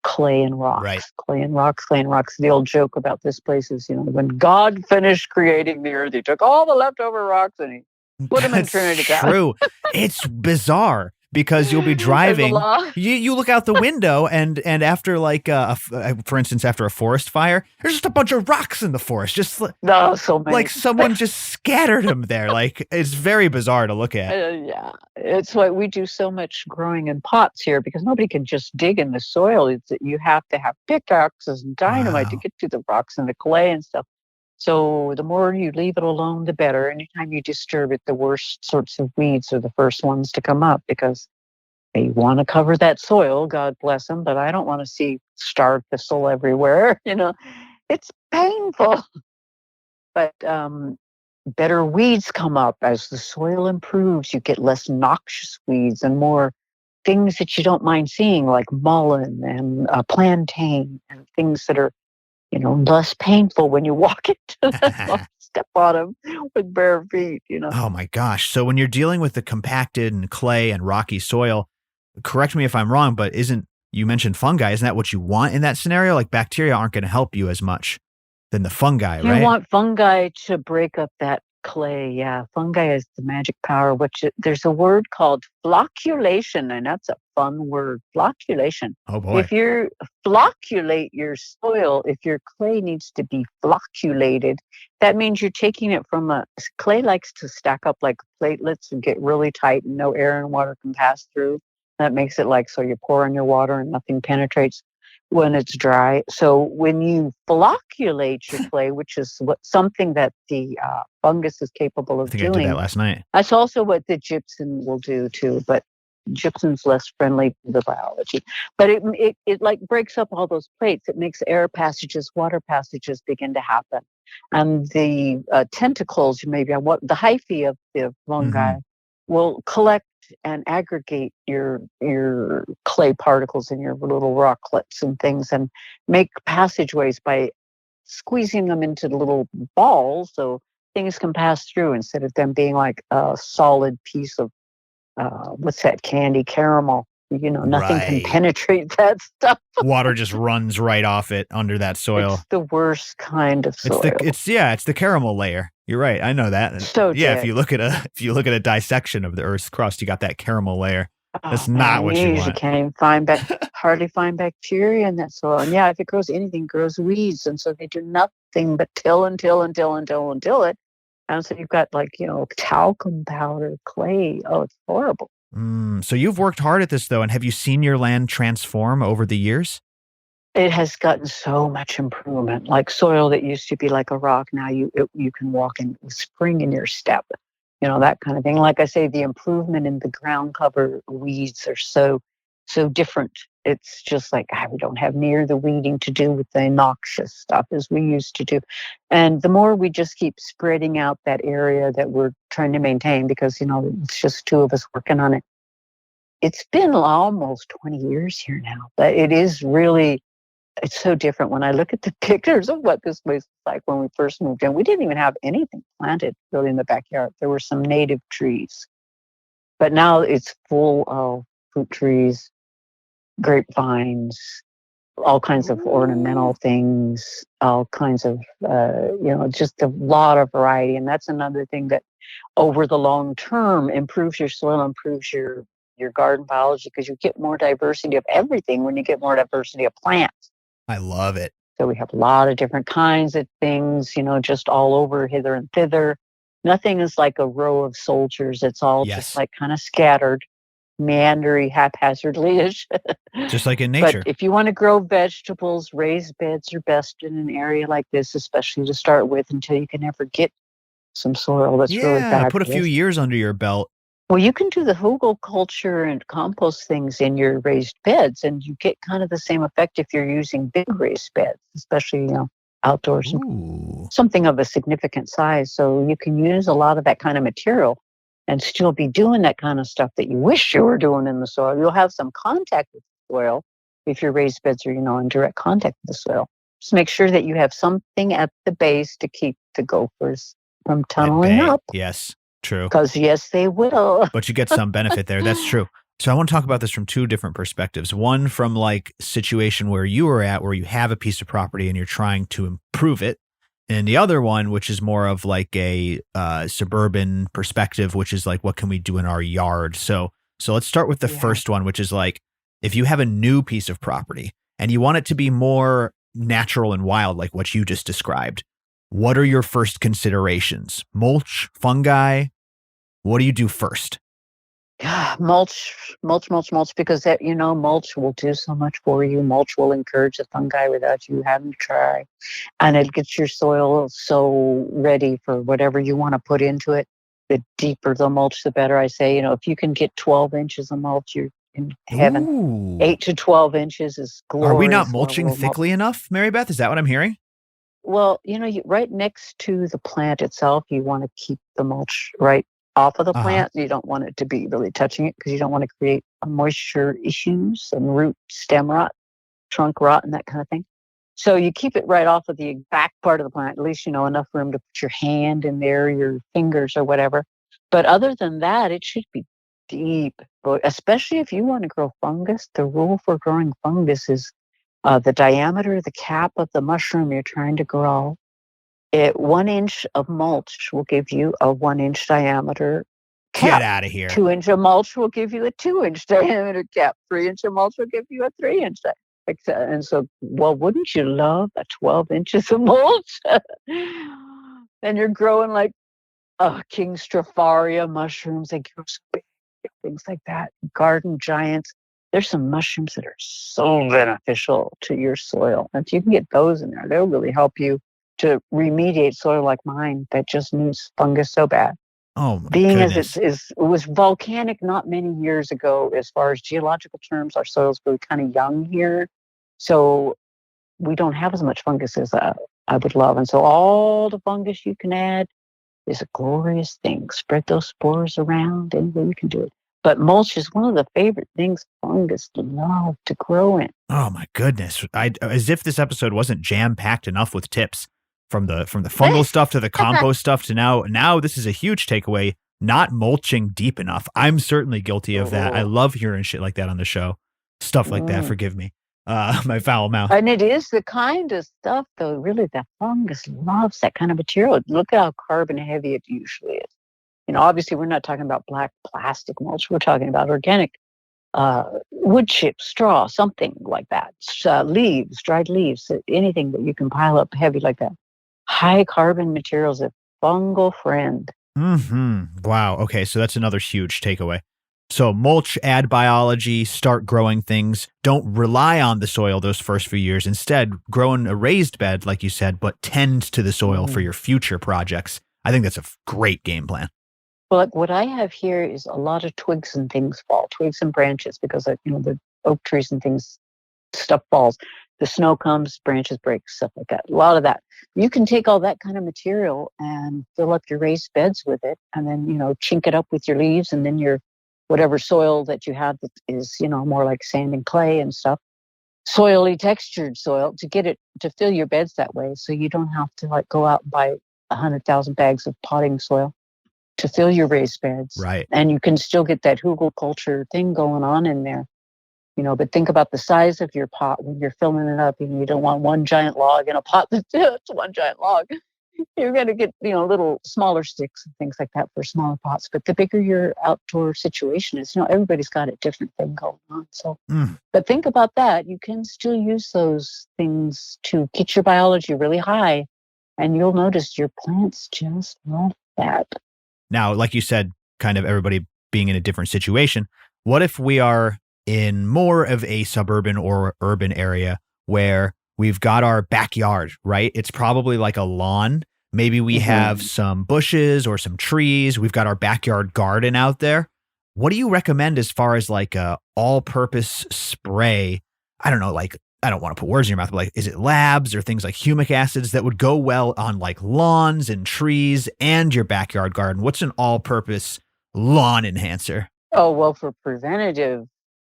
clay and rocks. Right. Clay and rocks, clay and rocks. The old joke about this place is, when God finished creating the earth, he took all the leftover rocks and he put them in Trinity. That's true. It's bizarre. Because you'll be driving, you look out the window, and after for instance, after a forest fire, there's just a bunch of rocks in the forest, just so many. Like someone just scattered them there. Like, it's very bizarre to look at. Yeah, it's why we do so much growing in pots here, because nobody can just dig in the soil. It's that you have to have pickaxes and dynamite to get to the rocks and the clay and stuff. So the more you leave it alone, the better. Anytime you disturb it, the worst sorts of weeds are the first ones to come up, because they want to cover that soil, God bless them, but I don't want to see star thistle everywhere. It's painful. But better weeds come up as the soil improves. You get less noxious weeds and more things that you don't mind seeing, like mullein and plantain, and things that are less painful when you walk into them, step on them with bare feet, Oh my gosh. So when you're dealing with the compacted and clay and rocky soil, correct me if I'm wrong, but you mentioned fungi, isn't that what you want in that scenario? Like, bacteria aren't going to help you as much than the fungi, right? You want fungi to break up that clay. Yeah, fungi is the magic power, there's a word called flocculation, and that's a fun word, flocculation. Oh boy. If you flocculate your soil, if your clay needs to be flocculated, that means you're taking it from clay likes to stack up like platelets and get really tight and no air and water can pass through. That makes it so you pour in your water and nothing penetrates when it's dry. So when you flocculate your clay, which is something that the fungus is capable of doing. I did that last night. That's also what the gypsum will do too, but gypsum's less friendly to the biology. But it breaks up all those plates. It makes air passages, water passages begin to happen. And the tentacles, maybe the hyphae of the fungi will collect and aggregate your clay particles in your little rocklets and things, and make passageways by squeezing them into the little balls so things can pass through, instead of them being like a solid piece of what's that, candy caramel. Nothing can penetrate that stuff. Water just runs right off it under that soil. It's the worst kind of soil. It's the caramel layer. You're right. I know that. So yeah, if you look at a dissection of the Earth's crust, you got that caramel layer. That's not what you want. You can't even hardly find bacteria in that soil. And yeah, if it grows anything, it grows weeds. And so they do nothing but till it. And so you've got talcum powder, clay. Oh, it's horrible. So you've worked hard at this, though. And have you seen your land transform over the years? It has gotten so much improvement. Like soil that used to be like a rock, now you can walk in spring in your step, that kind of thing. Like I say, the improvement in the ground cover weeds are so different. It's just like we don't have near the weeding to do with the noxious stuff as we used to do. And the more we just keep spreading out that area that we're trying to maintain, because, it's just two of us working on it. It's been almost 20 years here now, but it is really, it's so different. When I look at the pictures of what this place was like when we first moved in, we didn't even have anything planted really in the backyard. There were some native trees, but now it's full of fruit trees, grapevines, all kinds of ornamental things, all kinds of, just a lot of variety. And that's another thing that over the long term improves your soil, improves your garden biology, because you get more diversity of everything when you get more diversity of plants. I love it. So we have a lot of different kinds of things, just all over hither and thither. Nothing is like a row of soldiers. It's all just like kind of scattered. meandering haphazardly-ish. Just like in But nature. if you want to grow vegetables, raised beds are best in an area like this, especially to start with, until you can ever get some soil that's really Put a few fabulous. years under your belt. Well, you can do the Fungal culture and compost things in your raised beds, and you get kind of the same effect if you're using big raised beds, especially, outdoors, something of a significant size. So you can use a lot of that kind of material and still be doing that kind of stuff that you wish you were doing in the soil. You'll have some contact with the soil if your raised beds are, in direct contact with the soil. Just make sure that you have something at the base to keep the gophers from tunneling up. Yes, true. Because yes, they will. But you get some benefit there. That's true. So I want to talk about this from two different perspectives. One from like situation where you were at, where you have a piece of property and you're trying to improve it. And the other one, which is more of like a suburban perspective, which is like, what can we do in our yard? So let's start with the first one, which is like, if you have a new piece of property and you want it to be more natural and wild, like what you just described, what are your first considerations? Mulch, fungi? What do you do first? Mulch, because that, mulch will do so much for you. Mulch will encourage the fungi without you having to try. And it gets your soil so ready for whatever you want to put into it. The deeper the mulch, the better. I say, if you can get 12 inches of mulch, you're in heaven. Ooh. 8 to 12 inches is glorious. Are we not mulching thickly enough, Marybeth? Is that what I'm hearing? Well, right next to the plant itself, you want to keep the mulch right off of the plant. You don't want it to be really touching it because you don't want to create moisture issues and root stem rot, trunk rot, and that kind of thing. So you keep it right off of the back part of the plant, at least, enough room to put your hand in there, your fingers or whatever. But other than that, it should be deep, especially if you want to grow fungus. The rule for growing fungus is the diameter of the cap of the mushroom you're trying to grow. 1 inch of mulch will give you a 1 inch diameter cap. Get out of here. 2 inch of mulch will give you a 2 inch diameter cap. 3 inch of mulch will give you a 3 inch diameter. And so, well, wouldn't you love a 12 inches of mulch? And you're growing like King Stropharia mushrooms. They grow so big, things like that. Garden giants. There's some mushrooms that are so beneficial to your soil. And if you can get those in there, they'll really help you to remediate soil like mine that just needs fungus so bad. Oh, my Being goodness. as it was volcanic not many years ago, as far as geological terms, our soil's really kind of young here. So we don't have as much fungus as I would love. And so all the fungus you can add is a glorious thing. Spread those spores around any way you can do it. But mulch is one of the favorite things fungus love to grow in. Oh my goodness. As if this episode wasn't jam-packed enough with tips from the fungal stuff to the compost stuff to now this is a huge takeaway, not mulching deep enough. I'm certainly guilty of that. I love hearing shit like that on the show. Stuff like that, forgive me. My foul mouth. And it is the kind of stuff, though, really, that fungus loves that kind of material. Look at how carbon heavy it usually is. Obviously, we're not talking about black plastic mulch. We're talking about organic wood chips, straw, something like that. Leaves, dried leaves, anything that you can pile up heavy like that. High carbon materials, a fungal friend. Wow. Okay, so that's another huge takeaway. So mulch, add biology, start growing things. Don't rely on the soil those first few years. Instead, grow in a raised bed, like you said, but tend to the soil for your future projects. I think that's a great game plan. Well, what I have here is a lot of twigs and things fall, twigs and branches, because the oak trees and things, stuff falls. The snow comes, branches break, stuff like that. A lot of that. You can take all that kind of material and fill up your raised beds with it, and then chink it up with your leaves, and then your whatever soil that you have that is more like sand and clay and stuff, soily textured soil, to get it to fill your beds that way, so you don't have to go out and buy 100,000 bags of potting soil to fill your raised beds. Right. And you can still get that Fungal culture thing going on in there. But think about the size of your pot when you're filling it up. You don't want one giant log in a pot that's one giant log. You're going to get, little smaller sticks and things like that for smaller pots. But the bigger your outdoor situation is, everybody's got a different thing going on. So, but think about that. You can still use those things to get your biology really high. And you'll notice your plants just love that. Now, like you said, kind of everybody being in a different situation. What if we are in more of a suburban or urban area where we've got our backyard, right? It's probably like a lawn. Maybe we have some bushes or some trees. We've got our backyard garden out there. What do you recommend as far as like a all-purpose spray? I don't know, like, I don't want to put words in your mouth, but like, is it labs or things like humic acids that would go well on like lawns and trees and your backyard garden? What's an all-purpose lawn enhancer? Oh, well, for preventative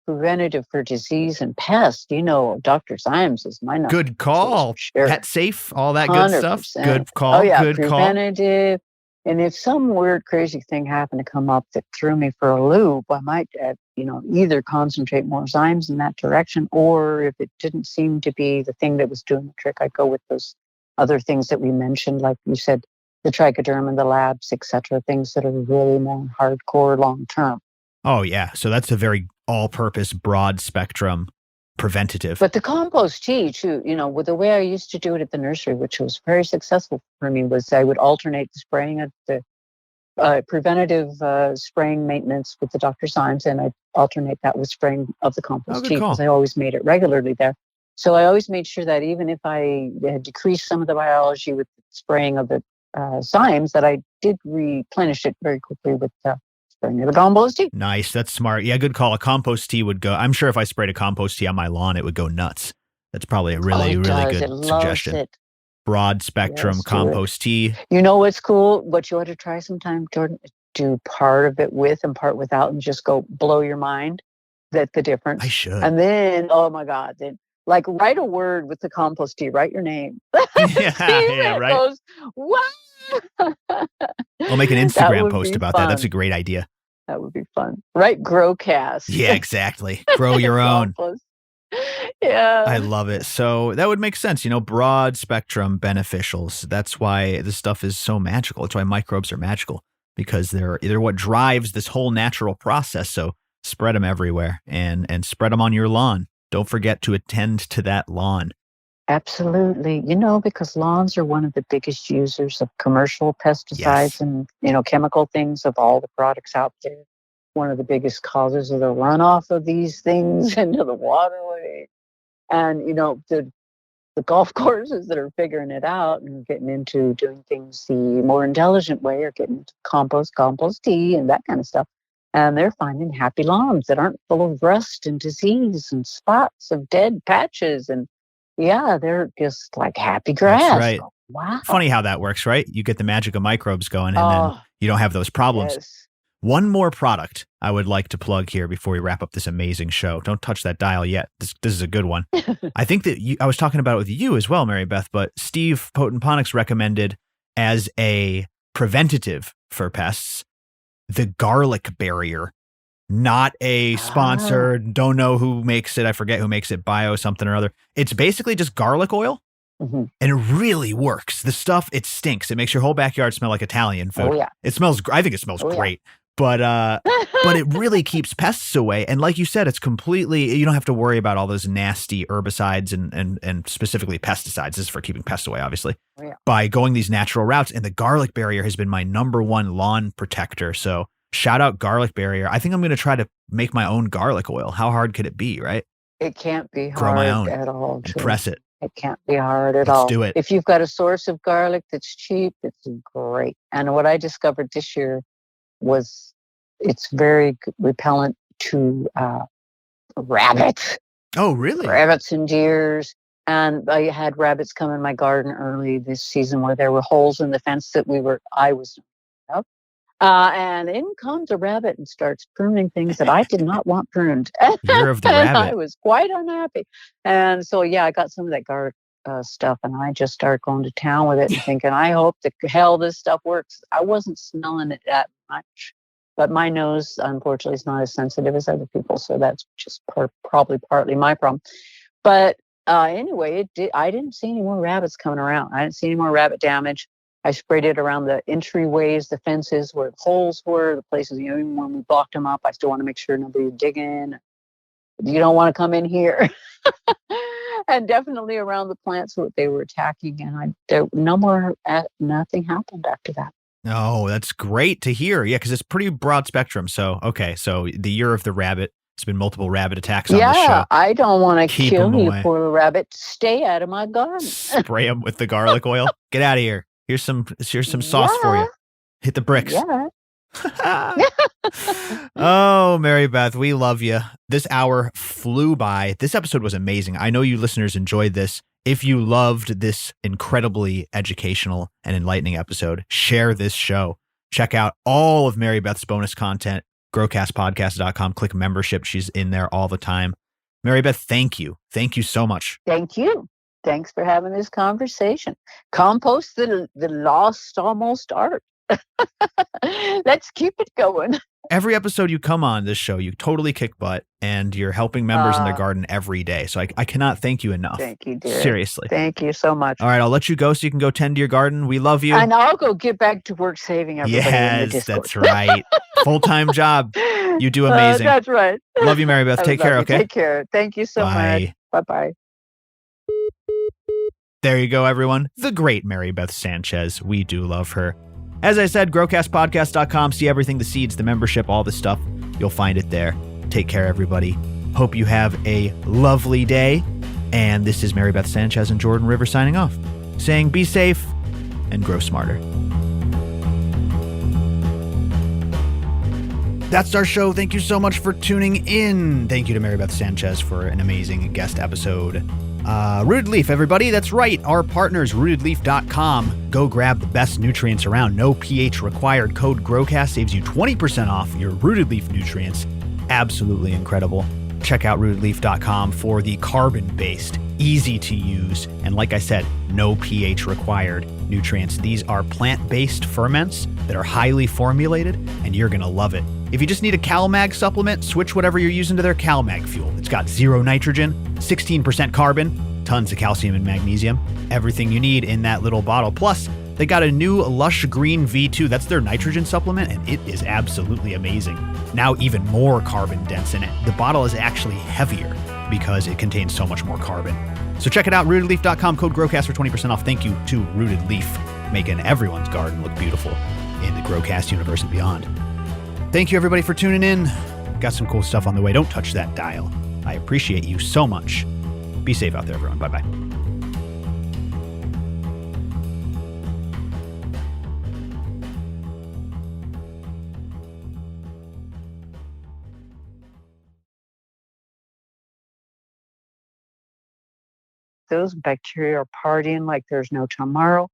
for disease and pest, Dr. Symes is my number. Good call. Sure. Pet safe, all that good stuff. 100%. Good call. Oh, yeah, good preventative. And if some weird, crazy thing happened to come up that threw me for a loop, I might, either concentrate more Zymes in that direction, or if it didn't seem to be the thing that was doing the trick, I'd go with those other things that we mentioned, like you said, the Trichoderma, the labs, etc., things that are really more hardcore long term. Oh, yeah. So that's a very all-purpose, broad spectrum preventative. But the compost tea, too, with the way I used to do it at the nursery, which was very successful for me, was I would alternate the spraying of the preventative spraying maintenance with the Dr. Symes, and I'd alternate that with spraying of the compost tea, because I always made it regularly there. So I always made sure that even if I had decreased some of the biology with the spraying of the Symes, that I did replenish it very quickly with spraying of the compost tea. Nice. That's smart. Yeah, good call. A compost tea would go. I'm sure if I sprayed a compost tea on my lawn, it would go nuts. That's probably a really good suggestion. It. Broad spectrum compost tea. You know what's cool? What you ought to try sometime, Jordan? Do part of it with and part without, and just go blow your mind that the difference. I should. And then, oh my God, then like write a word with the compost tea. Write your name. Yeah, right. Goes, what? I'll make an Instagram post about that. That's a great idea. That would be fun. Right? GrowCast. Yeah, exactly. Grow your own. Yeah. I love it. So that would make sense. Broad spectrum beneficials. That's why this stuff is so magical. That's why microbes are magical, because they're what drives this whole natural process. So spread them everywhere and spread them on your lawn. Don't forget to attend to that lawn. Absolutely. Because lawns are one of the biggest users of commercial pesticides and, chemical things, of all the products out there. One of the biggest causes of the runoff of these things into the waterway. And, the golf courses that are figuring it out and getting into doing things the more intelligent way are getting into compost tea and that kind of stuff. And they're finding happy lawns that aren't full of rust and disease and spots of dead patches. And yeah, they're just like happy grass. That's right. Wow. Funny how that works, right? You get the magic of microbes going, and then you don't have those problems. Yes. One more product I would like to plug here before we wrap up this amazing show. Don't touch that dial yet. This is a good one. I think that I was talking about it with you as well, Marybeth, but Steve Potentponics recommended as a preventative for pests, the garlic barrier. Not a sponsor. Don't know who makes it. I forget who makes it. Bio something or other. It's basically just garlic oil. And it really works. The stuff, it stinks. It makes your whole backyard smell like Italian food. Oh, yeah. I think it smells great. But it really keeps pests away. And like you said, it's completely, you don't have to worry about all those nasty herbicides and specifically pesticides. This is for keeping pests away, obviously. Oh, yeah. By going these natural routes. And the garlic barrier has been my number one lawn protector. So shout out garlic barrier. I think I'm going to try to make my own garlic oil. How hard could it be, right? It can't be hard. Grow my own at all. and press it. It can't be hard at all. Let's do it. If you've got a source of garlic that's cheap, it's great. And what I discovered this year was it's very repellent to rabbits. Oh, really? Rabbits and deers. And I had rabbits come in my garden early this season where there were holes in the fence that I was up. And in comes a rabbit and starts pruning things that I did not want pruned. Year of the rabbit. I was quite unhappy. And so, I got some of that garlic stuff, and I just started going to town with it and thinking, I hope the hell this stuff works. I wasn't smelling it that much, but my nose, unfortunately, is not as sensitive as other people. So that's just probably partly my problem. But anyway, I didn't see any more rabbits coming around. I didn't see any more rabbit damage. I sprayed it around the entryways, the fences where the holes were, the places, even when we blocked them up, I still want to make sure nobody would dig in. You don't want to come in here. And definitely around the plants that they were attacking. And nothing happened after that. Oh, that's great to hear. Yeah, because it's pretty broad spectrum. So, okay. So the year of the rabbit. There's been multiple rabbit attacks on this show. I don't want to Keep kill 'em you, away. poor little rabbit. Stay out of my garden. Spray them with the garlic oil. Get out of here. Here's some sauce for you. Hit the bricks. Yeah. Oh, Marybeth, we love you. This hour flew by. This episode was amazing. I know you listeners enjoyed this. If you loved this incredibly educational and enlightening episode, share this show. Check out all of Marybeth's bonus content, growcastpodcast.com. Click membership. She's in there all the time. Marybeth, thank you. Thank you so much. Thank you. Thanks for having this conversation. Compost, the lost almost art. Let's keep it going. Every episode you come on this show, you totally kick butt, and you're helping members in their garden every day. So I cannot thank you enough. Thank you, dear. Seriously. Thank you so much. All right, I'll let you go so you can go tend to your garden. We love you. And I'll go get back to work saving everybody in the Discord. That's right. Full-time job. You do amazing. That's right. Love you, Marybeth. Take care, okay? Take care. Thank you so much. Bye-bye. There you go, everyone. The great Marybeth Sanchez. We do love her. As I said, growcastpodcast.com. See everything, the seeds, the membership, all the stuff. You'll find it there. Take care, everybody. Hope you have a lovely day. And this is Marybeth Sanchez and Jordan River signing off, saying be safe and grow smarter. That's our show. Thank you so much for tuning in. Thank you to Marybeth Sanchez for an amazing guest episode. Rooted Leaf, everybody. That's right. Our partners, rootedleaf.com. Go grab the best nutrients around. No pH required. Code GrowCast saves you 20% off your Rooted Leaf nutrients. Absolutely incredible. Check out rootedleaf.com for the carbon-based, easy to use, and like I said, no pH required nutrients. These are plant-based ferments that are highly formulated, and you're going to love it. If you just need a CalMag supplement, switch whatever you're using to their CalMag fuel. It's got 0 nitrogen, 16% carbon, tons of calcium and magnesium, everything you need in that little bottle. Plus, they got a new Lush Green V2. That's their nitrogen supplement, and it is absolutely amazing. Now even more carbon dense in it. The bottle is actually heavier because it contains so much more carbon. So check it out, rootedleaf.com, code GrowCast for 20% off. Thank you to Rooted Leaf, making everyone's garden look beautiful in the GrowCast universe and beyond. Thank you, everybody, for tuning in. Got some cool stuff on the way. Don't touch that dial. I appreciate you so much. Be safe out there, everyone. Bye-bye. Those bacteria are partying like there's no tomorrow.